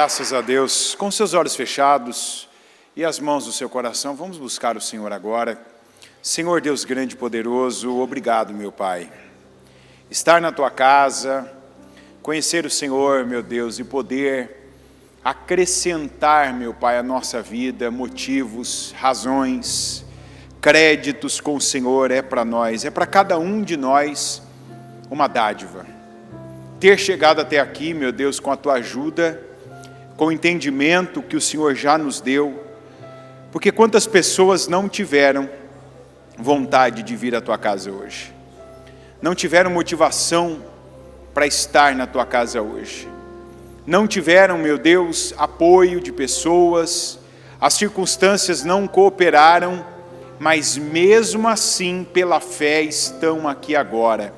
Graças a Deus. Com seus olhos fechados e as mãos no seu coração, vamos buscar o Senhor agora. Senhor Deus grande e poderoso, obrigado, meu Pai. Estar na Tua casa, conhecer o Senhor, meu Deus, e poder acrescentar, meu Pai, à nossa vida motivos, razões, créditos com o Senhor é para nós, é para cada um de nós uma dádiva. Ter chegado até aqui, meu Deus, com a Tua ajuda, com o entendimento que o Senhor já nos deu, porque quantas pessoas não tiveram vontade de vir à Tua casa hoje, não tiveram motivação para estar na Tua casa hoje, não tiveram, meu Deus, apoio de pessoas, as circunstâncias não cooperaram, mas mesmo assim, pela fé, estão aqui agora.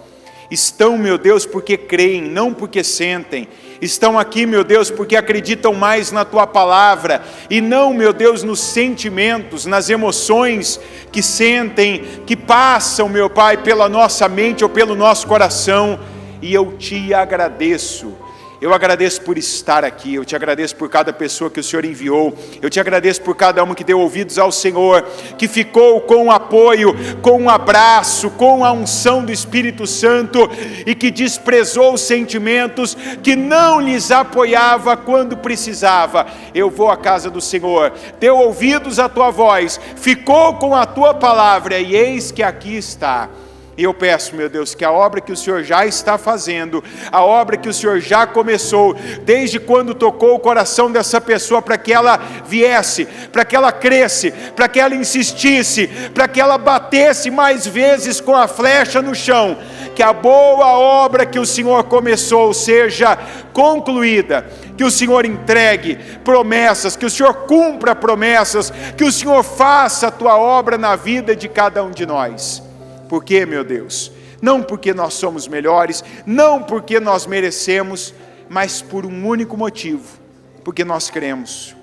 Estão, meu Deus, porque creem, não porque sentem. Estão aqui, meu Deus, porque acreditam mais na Tua palavra e não, meu Deus, nos sentimentos, nas emoções que sentem, que passam, meu Pai, pela nossa mente ou pelo nosso coração. E eu Te agradeço. Eu agradeço por estar aqui, eu Te agradeço por cada pessoa que o Senhor enviou, eu Te agradeço por cada uma que deu ouvidos ao Senhor, que ficou com o apoio, com um abraço, com a unção do Espírito Santo e que desprezou os sentimentos, que não lhes apoiava quando precisava. Eu vou à casa do Senhor, deu ouvidos à Tua voz, ficou com a Tua palavra e eis que aqui está. E eu peço, meu Deus, que a obra que o Senhor já está fazendo, a obra que o Senhor já começou, desde quando tocou o coração dessa pessoa, para que ela viesse, para que ela cresce, para que ela insistisse, para que ela batesse mais vezes com a flecha no chão, que a boa obra que o Senhor começou seja concluída, que o Senhor entregue promessas, que o Senhor cumpra promessas, que o Senhor faça a Tua obra na vida de cada um de nós. Por quê, meu Deus? Não porque nós somos melhores, não porque nós merecemos, mas por um único motivo, porque nós cremos.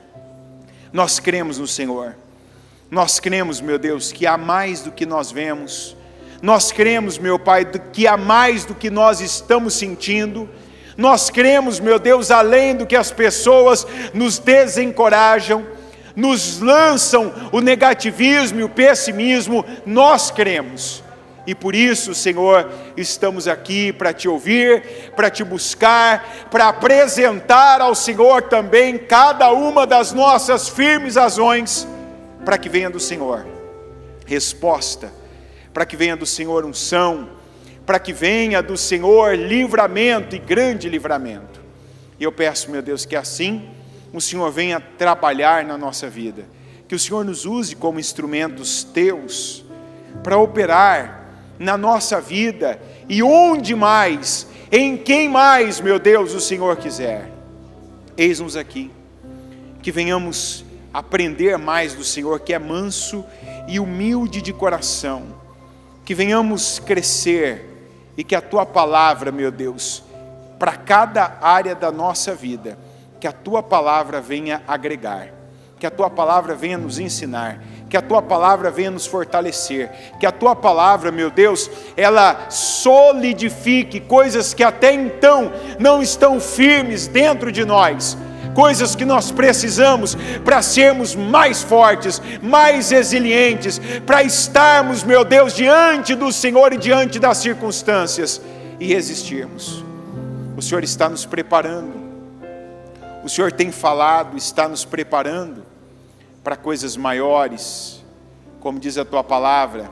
Nós cremos no Senhor. Nós cremos, meu Deus, que há mais do que nós vemos. Nós cremos, meu Pai, que há mais do que nós estamos sentindo. Nós cremos, meu Deus, além do que as pessoas nos desencorajam, nos lançam o negativismo e o pessimismo. Nós cremos. E por isso, Senhor, estamos aqui para Te ouvir, para Te buscar, para apresentar ao Senhor também cada uma das nossas firmes razões, para que venha do Senhor resposta, para que venha do Senhor unção, para que venha do Senhor livramento e grande livramento. E eu peço, meu Deus, que assim o Senhor venha trabalhar na nossa vida, que o Senhor nos use como instrumentos Teus, para operar na nossa vida, e onde mais, em quem mais, meu Deus, o Senhor quiser. Eis-nos aqui, que venhamos aprender mais do Senhor, que é manso e humilde de coração, que venhamos crescer, e que a Tua palavra, meu Deus, para cada área da nossa vida, que a Tua palavra venha agregar, que a Tua palavra venha nos ensinar, que a Tua palavra venha nos fortalecer, que a Tua palavra, meu Deus, ela solidifique coisas que até então não estão firmes dentro de nós, coisas que nós precisamos para sermos mais fortes, mais resilientes, para estarmos, meu Deus, diante do Senhor e diante das circunstâncias e resistirmos. O Senhor está nos preparando, o Senhor tem falado, está nos preparando para coisas maiores, como diz a Tua palavra,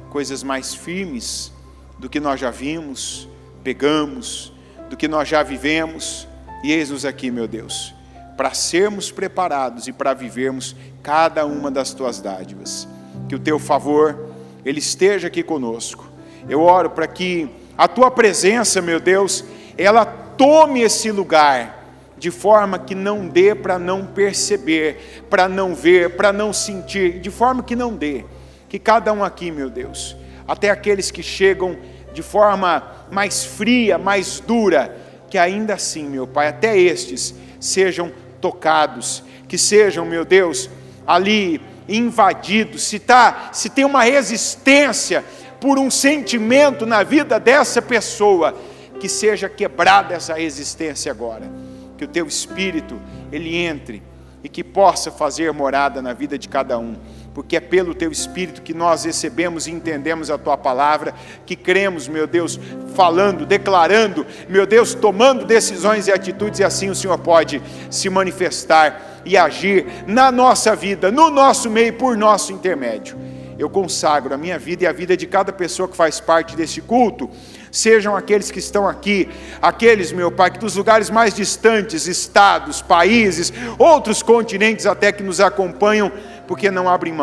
coisas mais firmes do que nós já vimos, pegamos, do que nós já vivemos, e eis-nos aqui, meu Deus, para sermos preparados e para vivermos cada uma das Tuas dádivas. Que o Teu favor, Ele esteja aqui conosco. Eu oro para que a Tua presença, meu Deus, ela tome esse lugar, de forma que não dê para não perceber, para não ver, para não sentir, de forma que não dê, que cada um aqui, meu Deus, até aqueles que chegam de forma mais fria, mais dura, que ainda assim, meu Pai, até estes sejam tocados, que sejam, meu Deus, ali invadidos, se tem uma resistência por um sentimento na vida dessa pessoa, que seja quebrada essa resistência agora, que o Teu Espírito, Ele entre e que possa fazer morada na vida de cada um, porque é pelo Teu Espírito que nós recebemos e entendemos a Tua palavra, que cremos, meu Deus, falando, declarando, meu Deus, tomando decisões e atitudes, e assim o Senhor pode se manifestar e agir na nossa vida, no nosso meio, por nosso intermédio. Eu consagro a minha vida e a vida de cada pessoa que faz parte desse culto, sejam aqueles que estão aqui, aqueles, meu Pai, que dos lugares mais distantes, estados, países, outros continentes até que nos acompanham, porque não abrem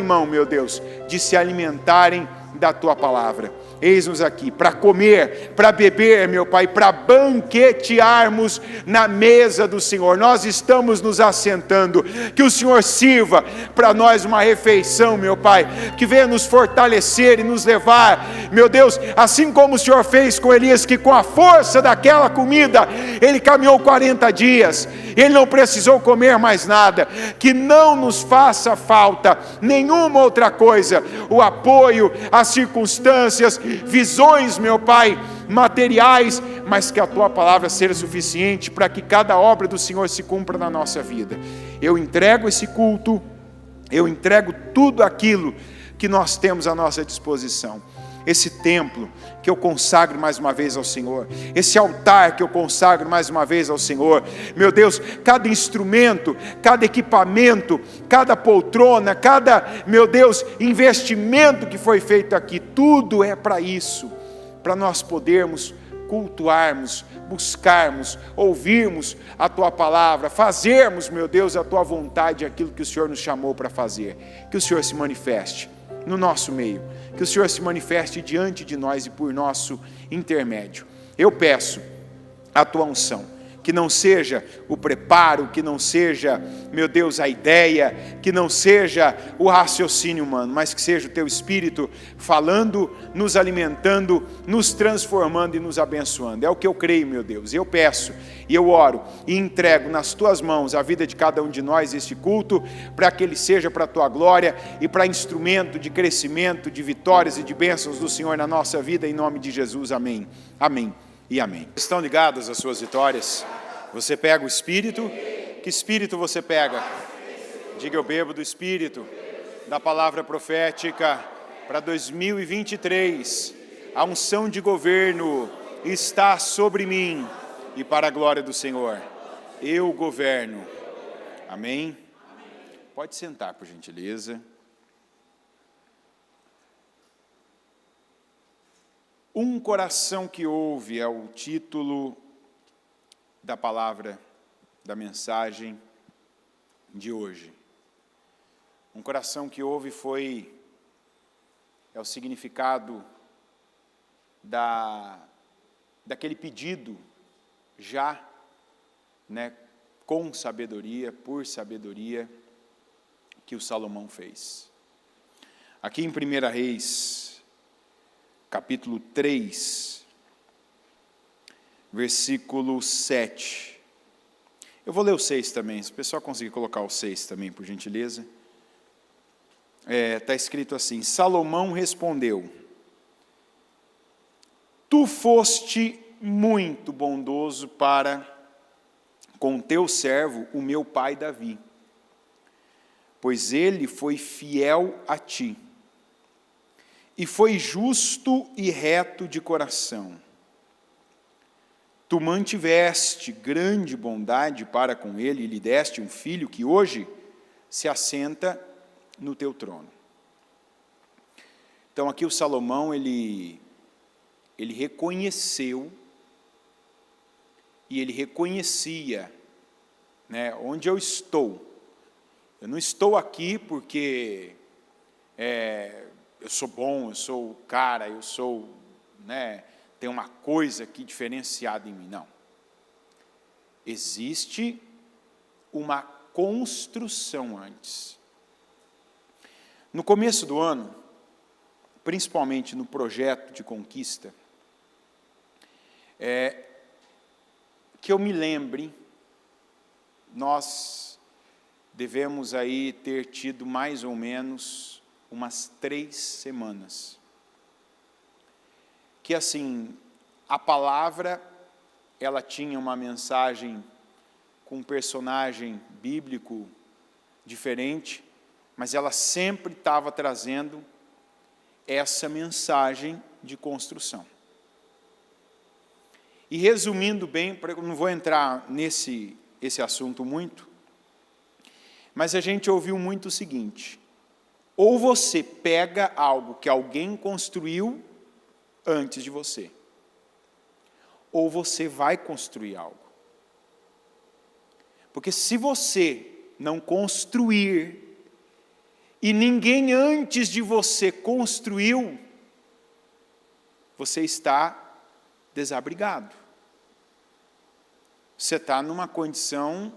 mão, meu Deus, de se alimentarem da Tua palavra. Eis-nos aqui para comer, para beber, meu Pai, para banquetearmos na mesa do Senhor. Nós estamos nos assentando, que o Senhor sirva para nós uma refeição, meu Pai, que venha nos fortalecer e nos levar, meu Deus, assim como o Senhor fez com Elias, que com a força daquela comida, ele caminhou 40 dias, ele não precisou comer mais nada, que não nos faça falta nenhuma outra coisa, o apoio, as circunstâncias, visões, meu Pai, materiais, mas que a Tua palavra seja suficiente para que cada obra do Senhor se cumpra na nossa vida. Eu entrego esse culto, eu entrego tudo aquilo que nós temos à nossa disposição. Esse templo que eu consagro mais uma vez ao Senhor, esse altar que eu consagro mais uma vez ao Senhor, meu Deus, cada instrumento, cada equipamento, cada poltrona, cada, meu Deus, investimento que foi feito aqui, tudo é para isso, para nós podermos cultuarmos, buscarmos, ouvirmos a Tua palavra, fazermos, meu Deus, a Tua vontade, aquilo que o Senhor nos chamou para fazer. Que o Senhor se manifeste no nosso meio, que o Senhor se manifeste diante de nós e por nosso intermédio. Eu peço a Tua unção, que não seja o preparo, que não seja, meu Deus, a ideia, que não seja o raciocínio humano, mas que seja o Teu Espírito falando, nos alimentando, nos transformando e nos abençoando. É o que eu creio, meu Deus. Eu peço e eu oro e entrego nas Tuas mãos a vida de cada um de nós, este culto, para que ele seja para a Tua glória e para instrumento de crescimento, de vitórias e de bênçãos do Senhor na nossa vida, em nome de Jesus. Amém. Amém. E amém. Estão ligadas às suas vitórias? Você pega o Espírito? Que Espírito você pega? Diga: eu bebo do Espírito, da palavra profética para 2023. A unção de governo está sobre mim e para a glória do Senhor. Eu governo. Amém? Pode sentar, por gentileza. Um coração que ouve é o título da palavra, da mensagem de hoje. Um coração que ouve é o significado daquele pedido já, né, com sabedoria, por sabedoria, que o Salomão fez. Aqui em 1 Reis, capítulo 3, versículo 7. Eu vou ler o 6 também, se o pessoal conseguir colocar o 6 também, por gentileza. Está escrito assim: Salomão respondeu: Tu foste muito bondoso para com teu servo, o meu pai Davi, pois ele foi fiel a ti, e foi justo e reto de coração. Tu mantiveste grande bondade para com ele e lhe deste um filho que hoje se assenta no teu trono. Então aqui o Salomão, ele reconheceu e ele reconhecia, né, onde eu estou. Eu não estou aqui porque eu sou bom, eu sou o cara, eu sou, né, tem uma coisa aqui diferenciada em mim. Não. Existe uma construção antes. No começo do ano, principalmente no projeto de conquista, que eu me lembre, nós devemos aí ter tido mais ou menos umas 3 semanas. Que assim, a palavra ela tinha uma mensagem com um personagem bíblico diferente, mas ela sempre estava trazendo essa mensagem de construção. E resumindo bem, não vou entrar esse assunto muito, mas a gente ouviu muito o seguinte: ou você pega algo que alguém construiu antes de você, ou você vai construir algo. Porque se você não construir, e ninguém antes de você construiu, você está desabrigado. Você está numa condição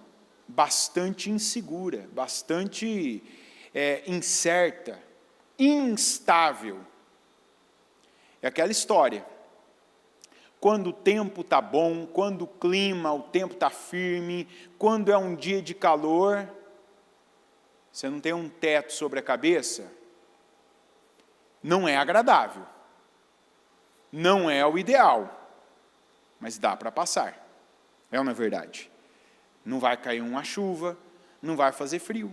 bastante insegura, bastante incerta, instável. É aquela história. Quando o tempo está bom, quando o tempo está firme, quando é um dia de calor, você não tem um teto sobre a cabeça, não é agradável, não é o ideal, mas dá para passar. É uma verdade. Não vai cair uma chuva, não vai fazer frio.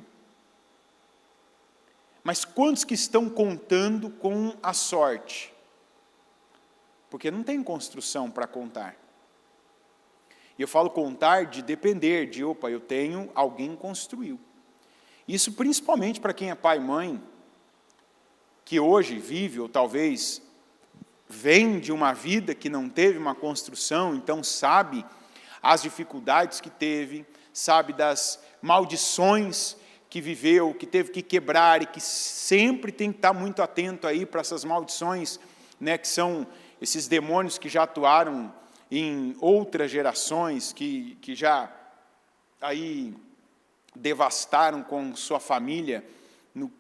Mas quantos que estão contando com a sorte? Porque não tem construção para contar. E eu falo contar de depender, de eu tenho, alguém construiu. Isso principalmente para quem é pai e mãe, que hoje vive, ou talvez vem de uma vida que não teve uma construção, então sabe as dificuldades que teve, sabe das maldições que viveu, que teve que quebrar, e que sempre tem que estar muito atento aí para essas maldições, né, que são esses demônios que já atuaram em outras gerações, que já aí devastaram com sua família,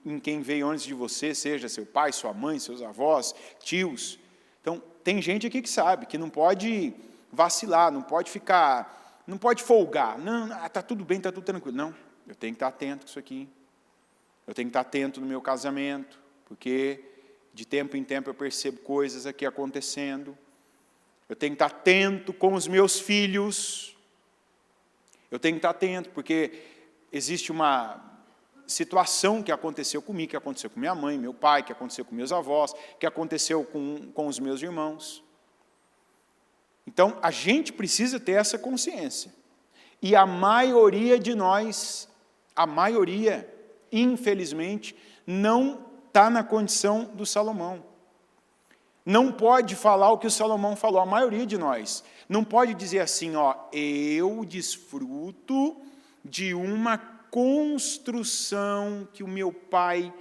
em quem veio antes de você, seja seu pai, sua mãe, seus avós, tios. Então, tem gente aqui que sabe, que não pode vacilar, não pode ficar, não pode folgar. Não, está tudo bem, está tudo tranquilo. Não, eu tenho que estar atento com isso aqui. Eu tenho que estar atento no meu casamento, porque de tempo em tempo eu percebo coisas aqui acontecendo. Eu tenho que estar atento com os meus filhos. Eu tenho que estar atento, porque existe uma situação que aconteceu comigo, que aconteceu com minha mãe, meu pai, que aconteceu com meus avós, que aconteceu com os meus irmãos. Então, a gente precisa ter essa consciência. E a maioria de nós, infelizmente, não está na condição do Salomão. Não pode falar o que o Salomão falou, a maioria de nós. Não pode dizer assim, eu desfruto de uma construção que o meu pai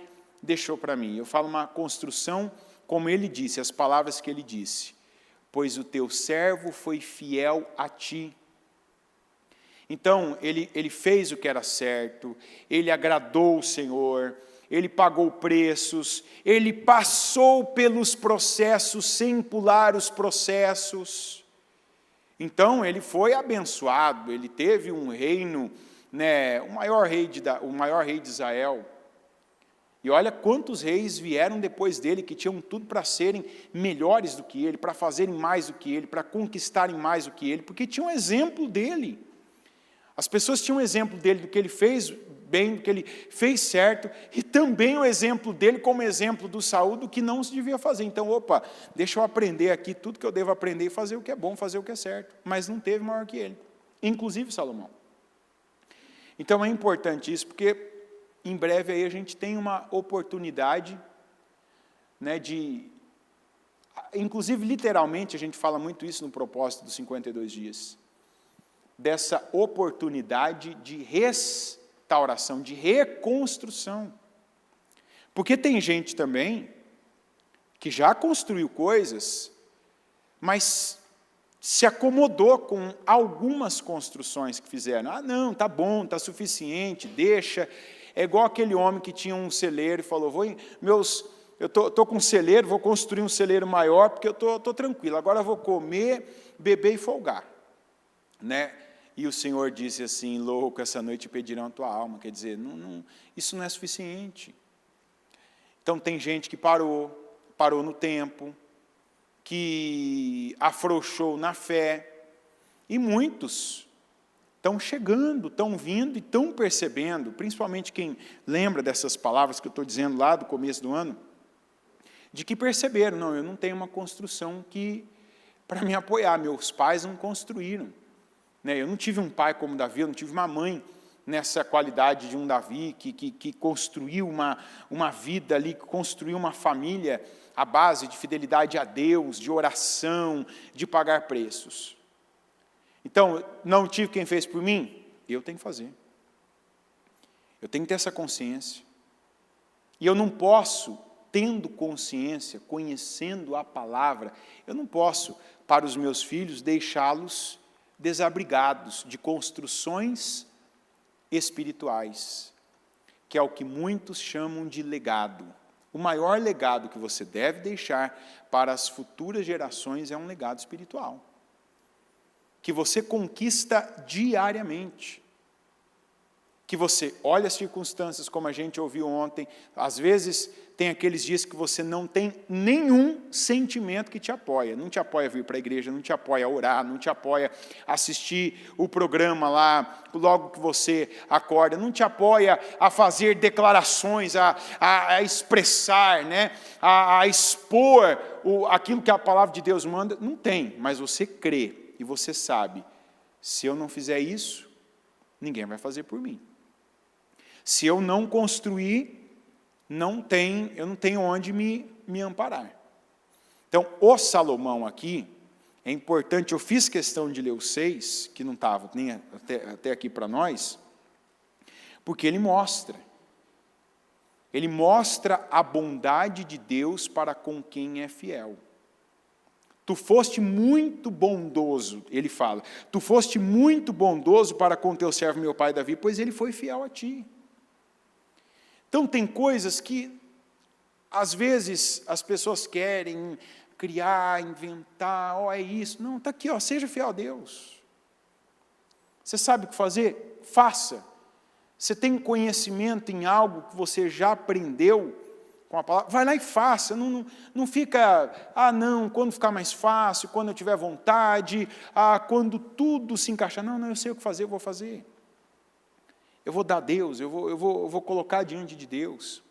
deixou para mim. Eu falo uma construção como ele disse, as palavras que ele disse. Pois o teu servo foi fiel a ti. Então, ele fez o que era certo, ele agradou o Senhor, ele pagou preços, ele passou pelos processos sem pular os processos. Então, ele foi abençoado, ele teve um reino, né, o maior rei de Israel. E olha quantos reis vieram depois dele, que tinham tudo para serem melhores do que ele, para fazerem mais do que ele, para conquistarem mais do que ele, porque tinham um exemplo dele. As pessoas tinham um exemplo dele, do que ele fez bem, do que ele fez certo, e também o exemplo dele como exemplo do Saul, do que não se devia fazer. Então, deixa eu aprender aqui tudo que eu devo aprender e fazer o que é bom, fazer o que é certo. Mas não teve maior que ele, inclusive Salomão. Então, é importante isso, porque em breve aí a gente tem uma oportunidade, né, inclusive literalmente a gente fala muito isso no propósito dos 52 dias, dessa oportunidade de restauração, de reconstrução. Porque tem gente também que já construiu coisas, mas se acomodou com algumas construções que fizeram. Não, tá bom, tá suficiente, deixa. É igual aquele homem que tinha um celeiro e falou, eu tô com um celeiro, vou construir um celeiro maior, porque eu tô tranquilo, agora eu vou comer, beber e folgar. Né? E o Senhor disse assim, louco, essa noite pedirão a tua alma. Quer dizer, isso não é suficiente. Então tem gente que parou no tempo, que afrouxou na fé, E muitos estão chegando, estão vindo e estão percebendo, principalmente quem lembra dessas palavras que eu estou dizendo lá do começo do ano, de que perceberam, não, eu não tenho uma construção para me apoiar, meus pais não construíram. Eu não tive um pai como Davi, eu não tive uma mãe nessa qualidade de um Davi, que construiu uma vida ali, que construiu uma família à base de fidelidade a Deus, de oração, de pagar preços. Então, não tive quem fez por mim? Eu tenho que fazer. Eu tenho que ter essa consciência. E eu não posso, tendo consciência, conhecendo a palavra, eu não posso, para os meus filhos, deixá-los desabrigados de construções espirituais, que é o que muitos chamam de legado. O maior legado que você deve deixar para as futuras gerações é um legado espiritual, que você conquista diariamente, que você olha as circunstâncias, como a gente ouviu ontem, às vezes tem aqueles dias que você não tem nenhum sentimento que te apoia, não te apoia a vir para a igreja, não te apoia a orar, não te apoia a assistir o programa lá, logo que você acorda, não te apoia a fazer declarações, a expressar, a expor aquilo que a palavra de Deus manda, não tem, mas você crê e você sabe, se eu não fizer isso, ninguém vai fazer por mim. Se eu não construir, eu não tenho onde me amparar. Então, o Salomão aqui, é importante, eu fiz questão de ler o 6, que não estava nem até aqui para nós, porque ele mostra a bondade de Deus para com quem é fiel. Tu foste muito bondoso, ele fala, tu foste muito bondoso para com teu servo meu pai Davi, pois ele foi fiel a ti. Então, tem coisas que, às vezes, as pessoas querem criar, inventar, é isso. Não, está aqui, seja fiel a Deus. Você sabe o que fazer? Faça. Você tem conhecimento em algo que você já aprendeu com a palavra? Vai lá e faça. Não fica, não, quando ficar mais fácil, quando eu tiver vontade, quando tudo se encaixar. Não, eu sei o que fazer, eu vou fazer. Eu vou dar a Deus, eu vou colocar diante de Deus.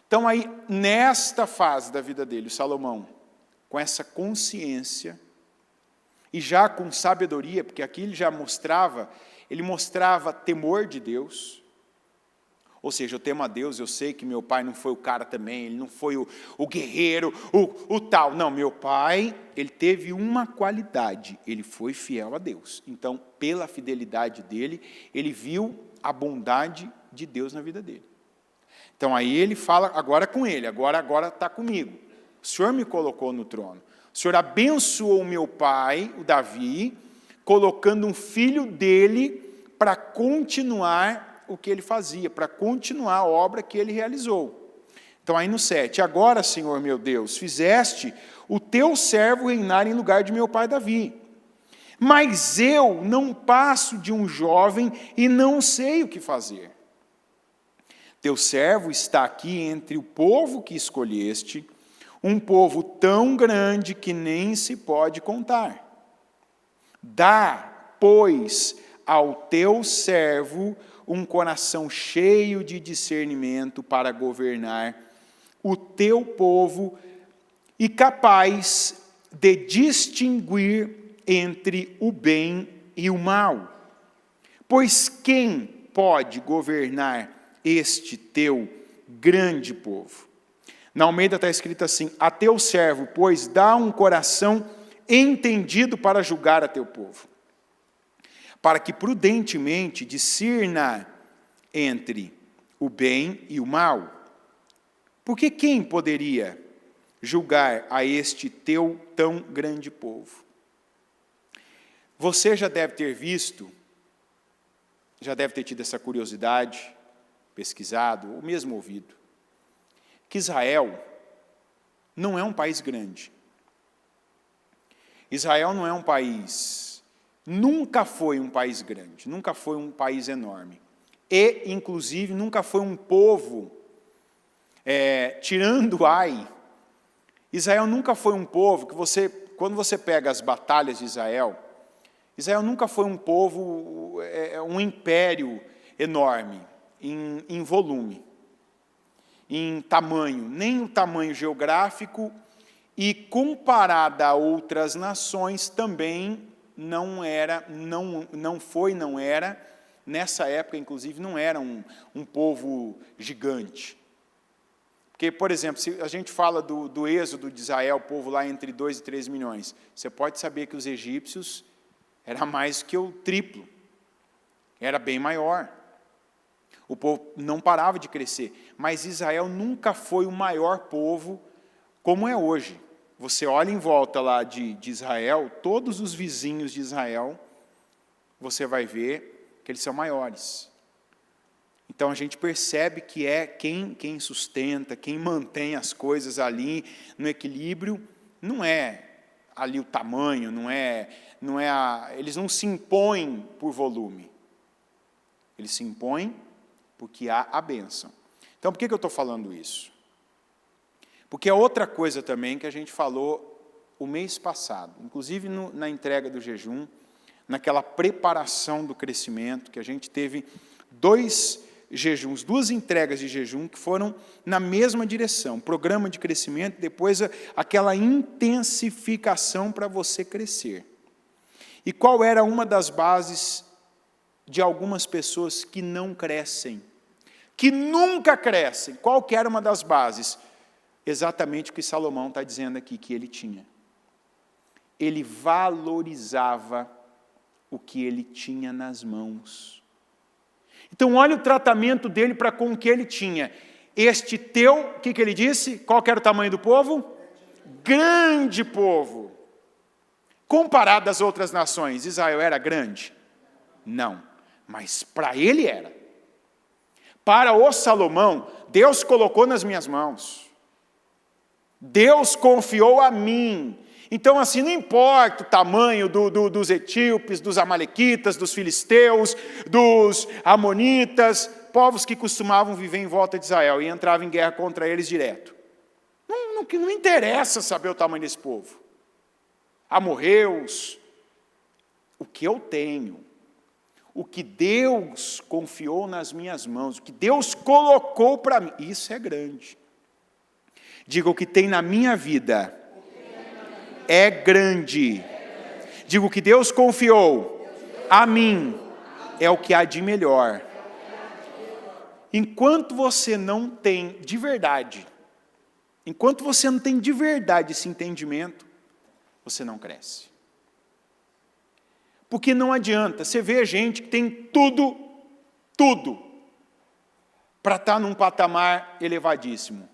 Então, aí, nesta fase da vida dele, o Salomão, com essa consciência, e já com sabedoria, porque aqui ele mostrava temor de Deus, ou seja, eu temo a Deus, eu sei que meu pai não foi o cara também, ele não foi o guerreiro, o tal. Não, meu pai, ele teve uma qualidade, ele foi fiel a Deus. Então, pela fidelidade dele, ele viu a bondade de Deus na vida dele. Então, aí ele fala agora com ele, agora está comigo. O Senhor me colocou no trono. O Senhor abençoou o meu pai, o Davi, colocando um filho dele para continuar o que ele fazia, para continuar a obra que ele realizou. Então, aí no 7, agora, Senhor meu Deus, fizeste o teu servo reinar em lugar de meu pai Davi. Mas eu não passo de um jovem e não sei o que fazer. Teu servo está aqui entre o povo que escolheste, um povo tão grande que nem se pode contar. Dá, pois, ao teu servo um coração cheio de discernimento para governar o teu povo e capaz de distinguir entre o bem e o mal. Pois quem pode governar este teu grande povo? Na Almeida está escrito assim: a teu servo, pois, dá um coração entendido para julgar a teu povo, para que prudentemente discirna entre o bem e o mal. Porque quem poderia julgar a este teu tão grande povo? Você já deve ter visto, já deve ter tido essa curiosidade, pesquisado, ou mesmo ouvido, que Israel não é um país grande. Israel não é um país, nunca foi um país grande, nunca foi um país enorme. E, inclusive, nunca foi um povo, tirando Ai, Israel nunca foi um povo que quando você pega as batalhas de Israel, Israel nunca foi um povo, um império enorme, em volume, em tamanho, nem o tamanho geográfico, e comparada a outras nações também não era, nessa época inclusive não era um povo gigante. Porque, por exemplo, se a gente fala do êxodo de Israel, o povo lá entre 2 e 3 milhões, você pode saber que os egípcios era mais que o triplo, era bem maior. O povo não parava de crescer, mas Israel nunca foi o maior povo como é hoje. Você olha em volta lá de Israel, todos os vizinhos de Israel, você vai ver que eles são maiores. Então a gente percebe que é quem sustenta, quem mantém as coisas ali no equilíbrio, não é ali o tamanho, eles não se impõem por volume. Eles se impõem porque há a bênção. Então por que eu estou falando isso? Porque é outra coisa também que a gente falou o mês passado, inclusive na entrega do jejum, naquela preparação do crescimento, que a gente teve 2 jejuns, 2 entregas de jejum que foram na mesma direção, programa de crescimento, depois aquela intensificação para você crescer. E qual era uma das bases de algumas pessoas que não crescem, que nunca crescem? Qual que era uma das bases? Exatamente o que Salomão está dizendo aqui, que ele tinha. Ele valorizava o que ele tinha nas mãos. Então, olha o tratamento dele para com o que ele tinha. Este teu, o que ele disse? Qual que era o tamanho do povo? Grande povo. Comparado às outras nações, Israel era grande? Não, mas para ele era. Para o Salomão, Deus colocou nas minhas mãos. Deus confiou a mim. Então, assim, não importa o tamanho dos etíopes, dos amalequitas, dos filisteus, dos amonitas, povos que costumavam viver em volta de Israel e entravam em guerra contra eles direto. Não interessa saber o tamanho desse povo. Amorreus, o que eu tenho, o que Deus confiou nas minhas mãos, o que Deus colocou para mim, isso é grande. Diga, o que tem na minha vida é grande. Digo, o que Deus confiou a mim é o que há de melhor. Enquanto você não tem de verdade, esse entendimento, você não cresce. Porque não adianta, você vê gente que tem tudo, para estar num patamar elevadíssimo,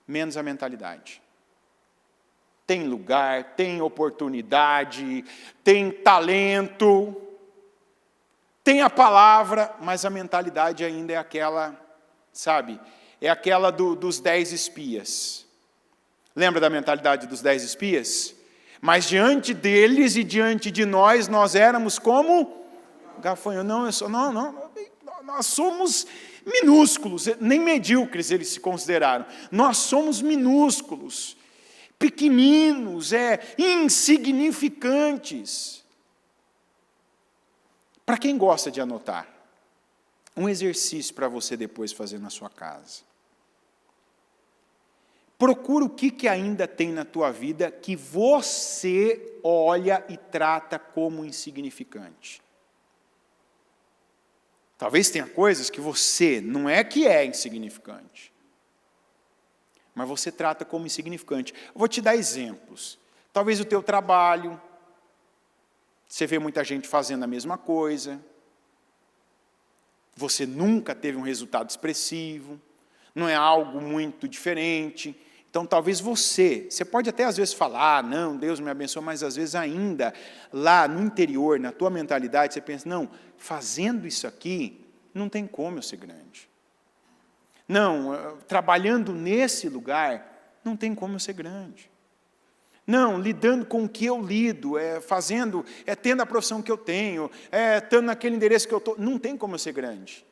menos a mentalidade. Tem lugar, tem oportunidade, tem talento, tem a palavra, mas a mentalidade ainda é aquela, sabe, é aquela dos 10 espias. Lembra da mentalidade dos 10 espias? Mas diante deles e diante de nós éramos como gafanhotos. Nós somos minúsculos, nem medíocres eles se consideraram. Nós somos minúsculos, pequeninos, insignificantes. Para quem gosta de anotar, um exercício para você depois fazer na sua casa. Procura o que ainda tem na tua vida que você olha e trata como insignificante. Talvez tenha coisas que você, não é que é insignificante, mas você trata como insignificante. Eu vou te dar exemplos. Talvez o teu trabalho, você vê muita gente fazendo a mesma coisa, você nunca teve um resultado expressivo, não é algo muito diferente. Então, talvez você pode até às vezes falar, não, Deus me abençoou, mas às vezes ainda, lá no interior, na tua mentalidade, você pensa, não, fazendo isso aqui, não tem como eu ser grande. Não, trabalhando nesse lugar, não tem como eu ser grande. Não, lidando com o que eu lido, tendo a profissão que eu tenho, estando naquele endereço que eu estou, não tem como eu ser grande.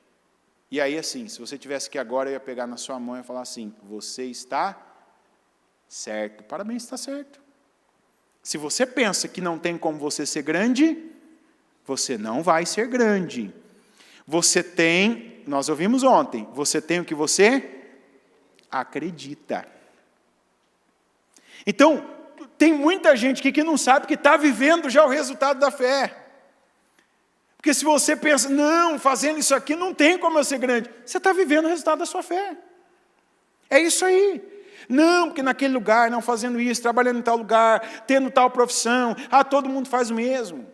E aí, assim, se você tivesse que agora, eu ia pegar na sua mão e falar assim, você está certo. Parabéns, está certo. Se você pensa que não tem como você ser grande, você não vai ser grande. Você tem, nós ouvimos ontem, você tem o que você acredita. Então, tem muita gente aqui que não sabe que está vivendo já o resultado da fé. Porque se você pensa, não, fazendo isso aqui não tem como eu ser grande, você está vivendo o resultado da sua fé. É isso aí. Não, porque naquele lugar, não fazendo isso, trabalhando em tal lugar, tendo tal profissão, todo mundo faz o mesmo.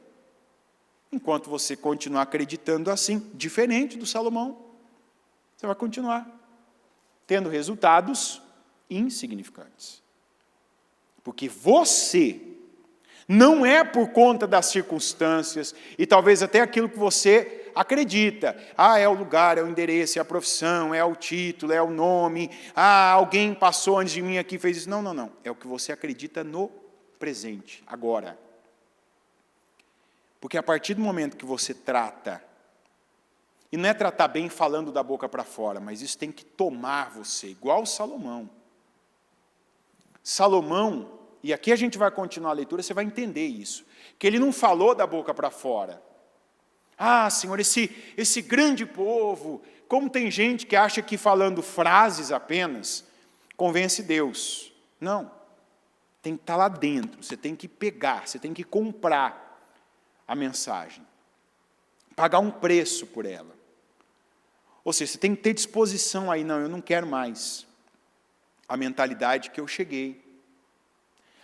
Enquanto você continuar acreditando assim, diferente do Salomão, você vai continuar tendo resultados insignificantes. Porque você não é por conta das circunstâncias e talvez até aquilo que você acredita. É o lugar, é o endereço, é a profissão, é o título, é o nome. Alguém passou antes de mim aqui e fez isso. Não, não, não. É o que você acredita no presente, agora. Porque a partir do momento que você trata, e não é tratar bem falando da boca para fora, mas isso tem que tomar você, igual Salomão. Salomão, e aqui a gente vai continuar a leitura, você vai entender isso, que ele não falou da boca para fora. Senhor, esse grande povo, como tem gente que acha que falando frases apenas, convence Deus. Não, tem que estar lá dentro, você tem que pegar, você tem que comprar a mensagem, pagar um preço por ela. Ou seja, você tem que ter disposição aí, não, eu não quero mais a mentalidade que eu cheguei,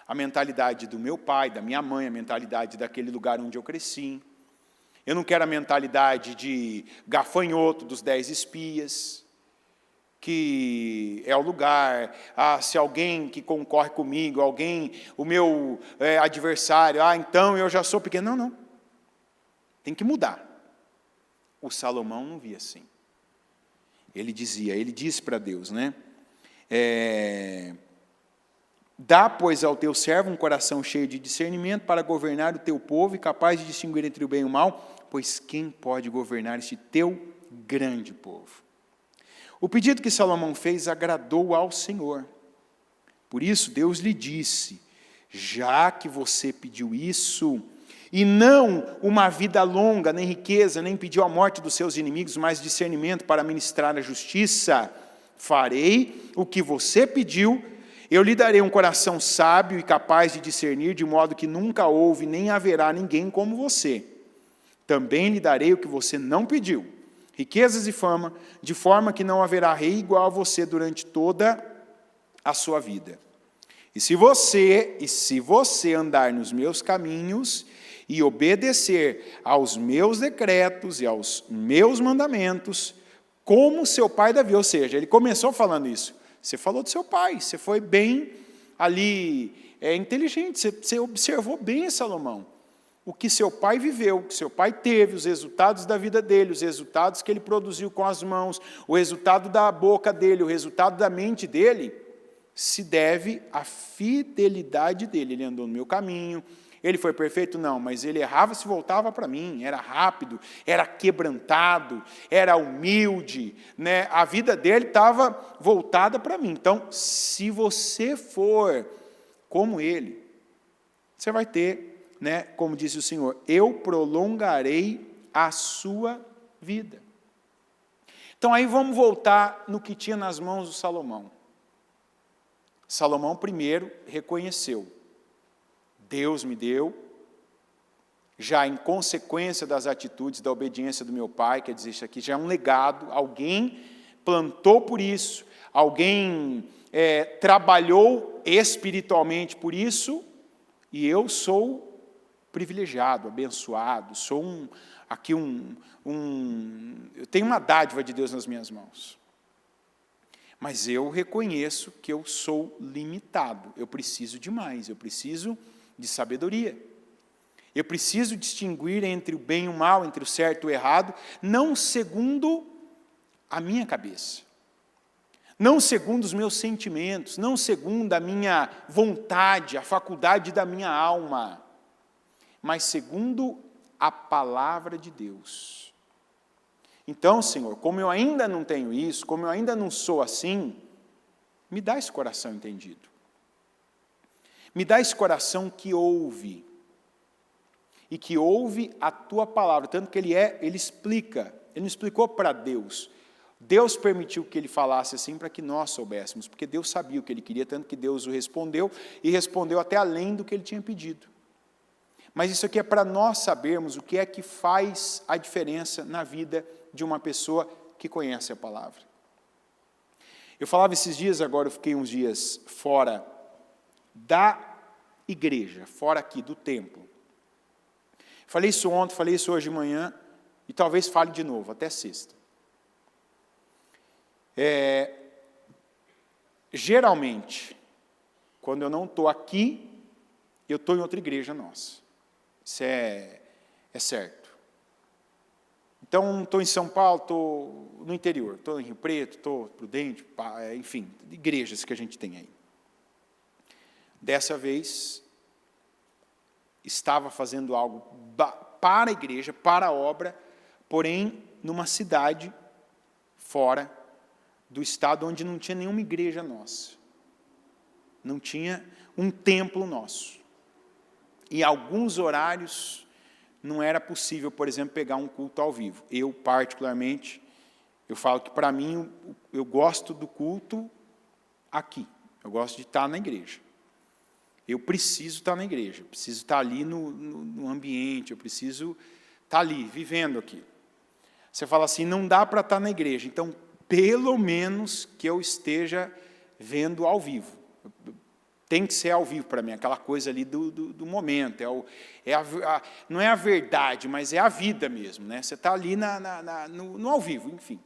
a mentalidade do meu pai, da minha mãe, a mentalidade daquele lugar onde eu cresci. Eu não quero a mentalidade de gafanhoto dos 10 espias, que é o lugar, se alguém que concorre comigo, o meu adversário, então eu já sou pequeno. Não, não. Tem que mudar. O Salomão não via assim. Ele disse para Deus, né? Dá, pois, ao teu servo um coração cheio de discernimento para governar o teu povo e capaz de distinguir entre o bem e o mal, pois quem pode governar este teu grande povo? O pedido que Salomão fez agradou ao Senhor. Por isso, Deus lhe disse, já que você pediu isso, e não uma vida longa, nem riqueza, nem pediu a morte dos seus inimigos, mas discernimento para ministrar a justiça, farei o que você pediu. Eu lhe darei um coração sábio e capaz de discernir, de modo que nunca houve nem haverá ninguém como você. Também lhe darei o que você não pediu, riquezas e fama, de forma que não haverá rei igual a você durante toda a sua vida. E se você andar nos meus caminhos e obedecer aos meus decretos e aos meus mandamentos, como seu pai Davi, ou seja, ele começou falando isso. Você falou do seu pai, você foi bem ali, inteligente, você observou bem, Salomão, o que seu pai viveu, o que seu pai teve, os resultados da vida dele, os resultados que ele produziu com as mãos, o resultado da boca dele, o resultado da mente dele, se deve à fidelidade dele. Ele andou no meu caminho, ele foi perfeito? Não, mas ele errava se voltava para mim, era rápido, era quebrantado, era humilde, né? A vida dele estava voltada para mim. Então, se você for como ele, você vai ter, né, como disse o Senhor, eu prolongarei a sua vida. Então, aí vamos voltar no que tinha nas mãos do Salomão. Salomão primeiro reconheceu, Deus me deu, já em consequência das atitudes, da obediência do meu pai, quer dizer, isso aqui já é um legado, alguém plantou por isso, alguém trabalhou espiritualmente por isso, e eu sou privilegiado, abençoado, sou eu tenho uma dádiva de Deus nas minhas mãos. Mas eu reconheço que eu sou limitado, eu preciso de mais, eu preciso de sabedoria. Eu preciso distinguir entre o bem e o mal, entre o certo e o errado, não segundo a minha cabeça, não segundo os meus sentimentos, não segundo a minha vontade, a faculdade da minha alma, mas segundo a palavra de Deus. Então, Senhor, como eu ainda não tenho isso, como eu ainda não sou assim, me dá esse coração entendido. Me dá esse coração que ouve. e que ouve a tua palavra. Tanto que ele explica, ele não explicou para Deus. Deus permitiu que ele falasse assim para que nós soubéssemos, porque Deus sabia o que ele queria, tanto que Deus o respondeu, e respondeu até além do que ele tinha pedido. Mas isso aqui é para nós sabermos o que é que faz a diferença na vida de uma pessoa que conhece a palavra. Eu falava esses dias, agora eu fiquei uns dias fora da igreja, fora aqui do templo. Falei isso ontem, falei isso hoje de manhã, e talvez fale de novo, até sexta. Geralmente, quando eu não estou aqui, eu estou em outra igreja nossa. Isso é certo. Então, estou em São Paulo, estou no interior, estou em Rio Preto, estou Prudente, enfim, igrejas que a gente tem aí. Dessa vez, estava fazendo algo para a igreja, para a obra, porém, numa cidade fora do estado onde não tinha nenhuma igreja nossa. Não tinha um templo nosso. E alguns horários não era possível, por exemplo, pegar um culto ao vivo. Eu, particularmente, eu falo que, para mim, eu gosto do culto aqui. Eu gosto de estar na igreja. Eu preciso estar na igreja, eu preciso estar ali no ambiente, eu preciso estar ali, vivendo aqui. Você fala assim, não dá para estar na igreja, então, pelo menos que eu esteja vendo ao vivo. Tem que ser ao vivo para mim, aquela coisa ali do momento. Não é a verdade, mas é a vida mesmo. Né? Você está ali no ao vivo, enfim.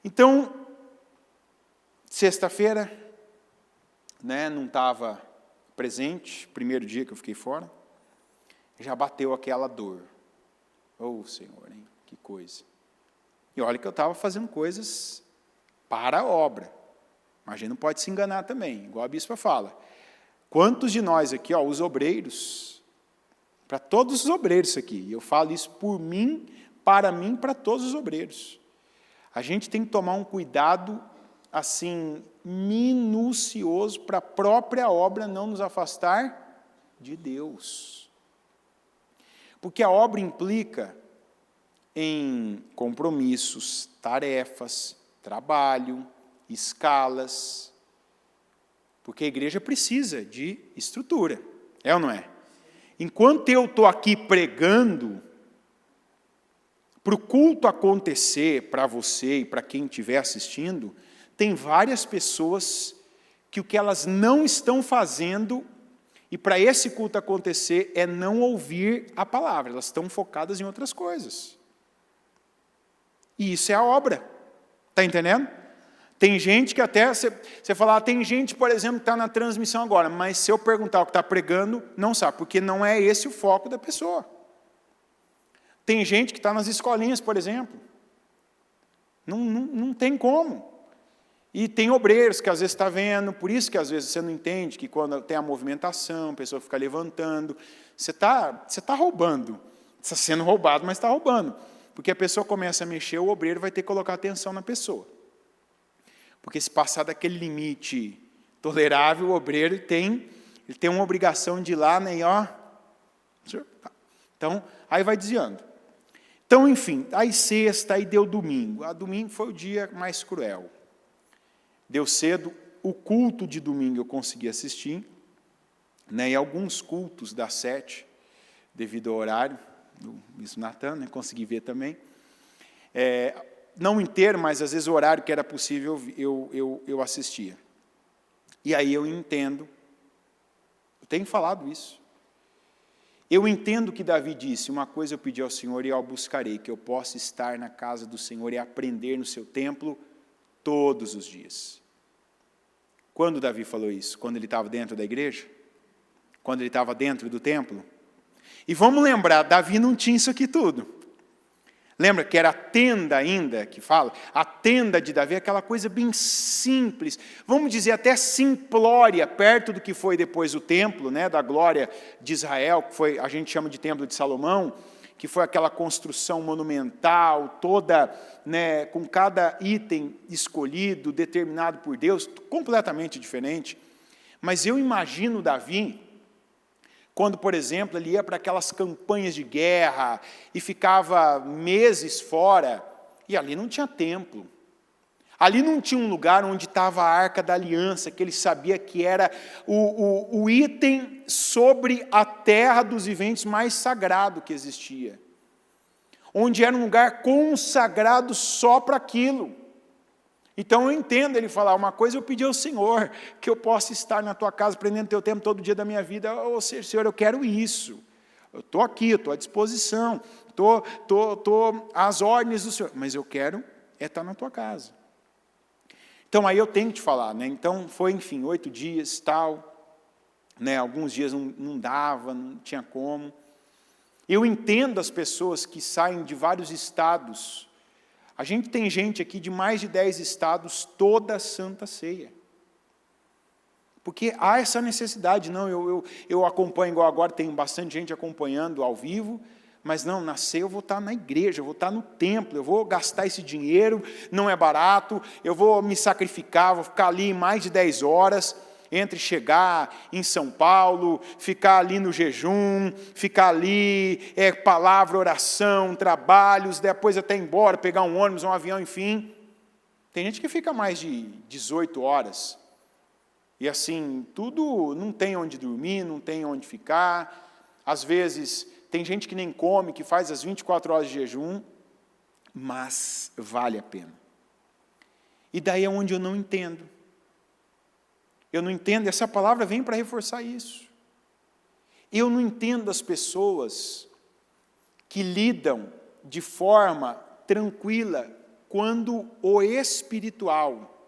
Então, sexta-feira, né, não estava presente, primeiro dia que eu fiquei fora, já bateu aquela dor. Oh, Senhor, hein? Que coisa. E olha que eu estava fazendo coisas para a obra. Mas a gente não pode se enganar também, igual a bispa fala. Quantos de nós aqui, ó, os obreiros, para todos os obreiros aqui, e eu falo isso por mim, para todos os obreiros. A gente tem que tomar um cuidado, assim, minucioso, para a própria obra não nos afastar de Deus. Porque a obra implica em compromissos, tarefas, trabalho, escalas, porque a igreja precisa de estrutura, é ou não é? Enquanto eu estou aqui pregando, para o culto acontecer, para você e para quem estiver assistindo, tem várias pessoas que o que elas não estão fazendo, e para esse culto acontecer, é não ouvir a palavra, elas estão focadas em outras coisas. E isso é a obra, está entendendo? Tem gente que até, você fala, tem gente, por exemplo, que está na transmissão agora, mas se eu perguntar o que está pregando, não sabe, porque não é esse o foco da pessoa. Tem gente que está nas escolinhas, por exemplo. Não tem como. E tem obreiros que às vezes está vendo, por isso que às vezes você não entende, que quando tem a movimentação, a pessoa fica levantando, você está roubando. Está sendo roubado, mas está roubando. Porque a pessoa começa a mexer, o obreiro vai ter que colocar atenção na pessoa. Porque se passar daquele limite tolerável, o obreiro tem uma obrigação de ir lá, né, e ó. Então, aí vai desviando. Então, enfim, aí sexta, aí deu domingo. A domingo foi o dia mais cruel. Deu cedo, o culto de domingo eu consegui assistir, né, e alguns cultos das 7, devido ao horário do bispo Natan, né, consegui ver também. Não inteiro, mas às vezes o horário que era possível eu assistia. E aí eu entendo, eu tenho falado isso, eu entendo que Davi disse, uma coisa eu pedi ao Senhor e eu buscarei, que eu possa estar na casa do Senhor e aprender no seu templo todos os dias. Quando Davi falou isso? Quando ele estava dentro da igreja? Quando ele estava dentro do templo? E vamos lembrar, Davi não tinha isso aqui tudo. Lembra que era a tenda ainda, que fala? A tenda de Davi, aquela coisa bem simples, vamos dizer até simplória, perto do que foi depois o templo, né, da glória de Israel, que foi, a gente chama de templo de Salomão, que foi aquela construção monumental, toda, né, com cada item escolhido, determinado por Deus, completamente diferente. Mas eu imagino Davi Quando, por exemplo, ele ia para aquelas campanhas de guerra e ficava meses fora, e ali não tinha templo. Ali não tinha um lugar onde estava a Arca da Aliança, que ele sabia que era o item sobre a terra dos viventes mais sagrado que existia. Onde era um lugar consagrado só para aquilo. Então eu entendo ele falar, uma coisa eu pedi ao Senhor, que eu possa estar na tua casa, prendendo teu tempo todo dia da minha vida. Ô Senhor, eu quero isso. Eu estou aqui, eu estou à disposição, estou às ordens do Senhor, mas eu quero estar na tua casa. Então aí eu tenho que te falar, né? Então foi, enfim, 8 dias, tal, né? Alguns dias não dava, não tinha como. Eu entendo as pessoas que saem de vários estados. A gente tem gente aqui de mais de 10 estados, toda a Santa Ceia. Porque há essa necessidade, não, eu acompanho, igual agora tem bastante gente acompanhando ao vivo, mas não, na ceia eu vou estar na igreja, eu vou estar no templo, eu vou gastar esse dinheiro, não é barato, eu vou me sacrificar, vou ficar ali mais de 10 horas, entre chegar em São Paulo, ficar ali no jejum, ficar ali, palavra, oração, trabalhos, depois até ir embora, pegar um ônibus, um avião, enfim. Tem gente que fica mais de 18 horas. E assim, tudo, não tem onde dormir, não tem onde ficar. Às vezes, tem gente que nem come, que faz as 24 horas de jejum, mas vale a pena. E daí é onde eu não entendo. Eu não entendo, essa palavra vem para reforçar isso. Eu não entendo as pessoas que lidam de forma tranquila quando o espiritual.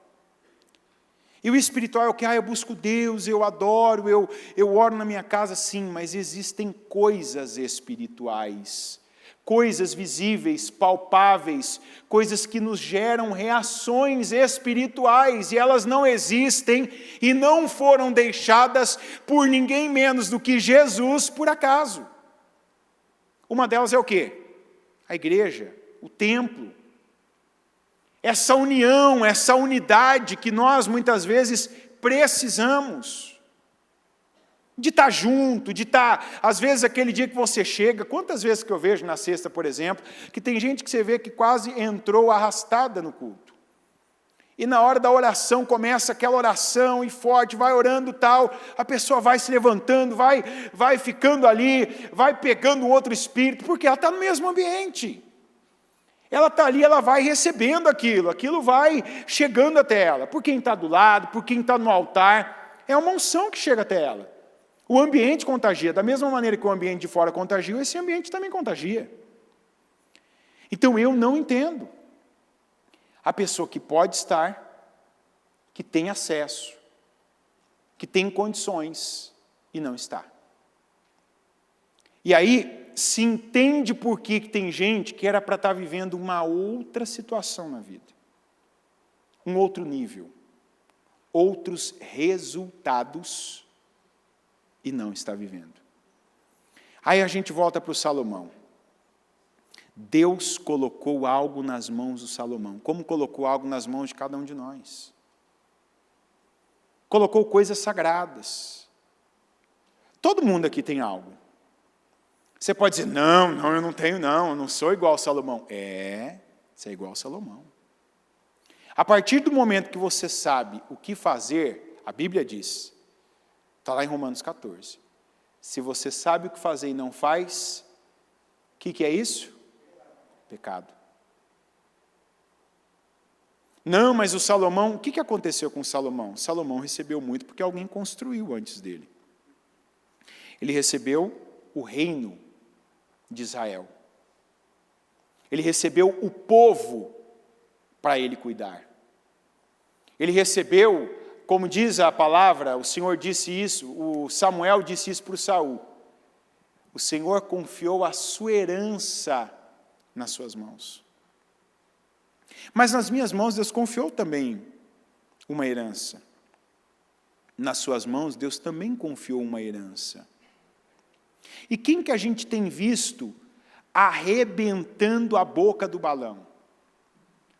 E o espiritual é o que? Eu busco Deus, eu adoro, eu oro na minha casa, sim, mas existem coisas espirituais. Coisas visíveis, palpáveis, coisas que nos geram reações espirituais, e elas não existem e não foram deixadas por ninguém menos do que Jesus por acaso. Uma delas é o quê? A igreja, o templo. Essa união, essa unidade que nós muitas vezes precisamos. De estar junto, de estar, às vezes aquele dia que você chega, quantas vezes que eu vejo na sexta, por exemplo, que tem gente que você vê que quase entrou arrastada no culto. E na hora da oração, começa aquela oração e forte, vai orando tal, a pessoa vai se levantando, vai ficando ali, vai pegando um outro espírito, porque ela está no mesmo ambiente. Ela está ali, ela vai recebendo aquilo vai chegando até ela, por quem está do lado, por quem está no altar, é uma unção que chega até ela. O ambiente contagia, da mesma maneira que o ambiente de fora contagia, esse ambiente também contagia. Então eu não entendo. A pessoa que pode estar, que tem acesso, que tem condições e não está. E aí se entende por que tem gente que era para estar vivendo uma outra situação na vida. Um outro nível. Outros resultados e não está vivendo. Aí a gente volta para o Salomão. Deus colocou algo nas mãos do Salomão, como colocou algo nas mãos de cada um de nós. Colocou coisas sagradas. Todo mundo aqui tem algo. Você pode dizer, não, eu não tenho não, eu não sou igual ao Salomão. Você é igual ao Salomão. A partir do momento que você sabe o que fazer, a Bíblia diz, está lá em Romanos 14. Se você sabe o que fazer e não faz, o que é isso? Pecado. Não, mas o Salomão, o que aconteceu com Salomão? Salomão recebeu muito porque alguém construiu antes dele. Ele recebeu o reino de Israel. Ele recebeu o povo para ele cuidar. Ele recebeu, como diz a palavra, o Senhor disse isso, o Samuel disse isso para o Saul. O Senhor confiou a sua herança nas suas mãos. Mas nas minhas mãos Deus confiou também uma herança. Nas suas mãos Deus também confiou uma herança. E quem que a gente tem visto arrebentando a boca do balão?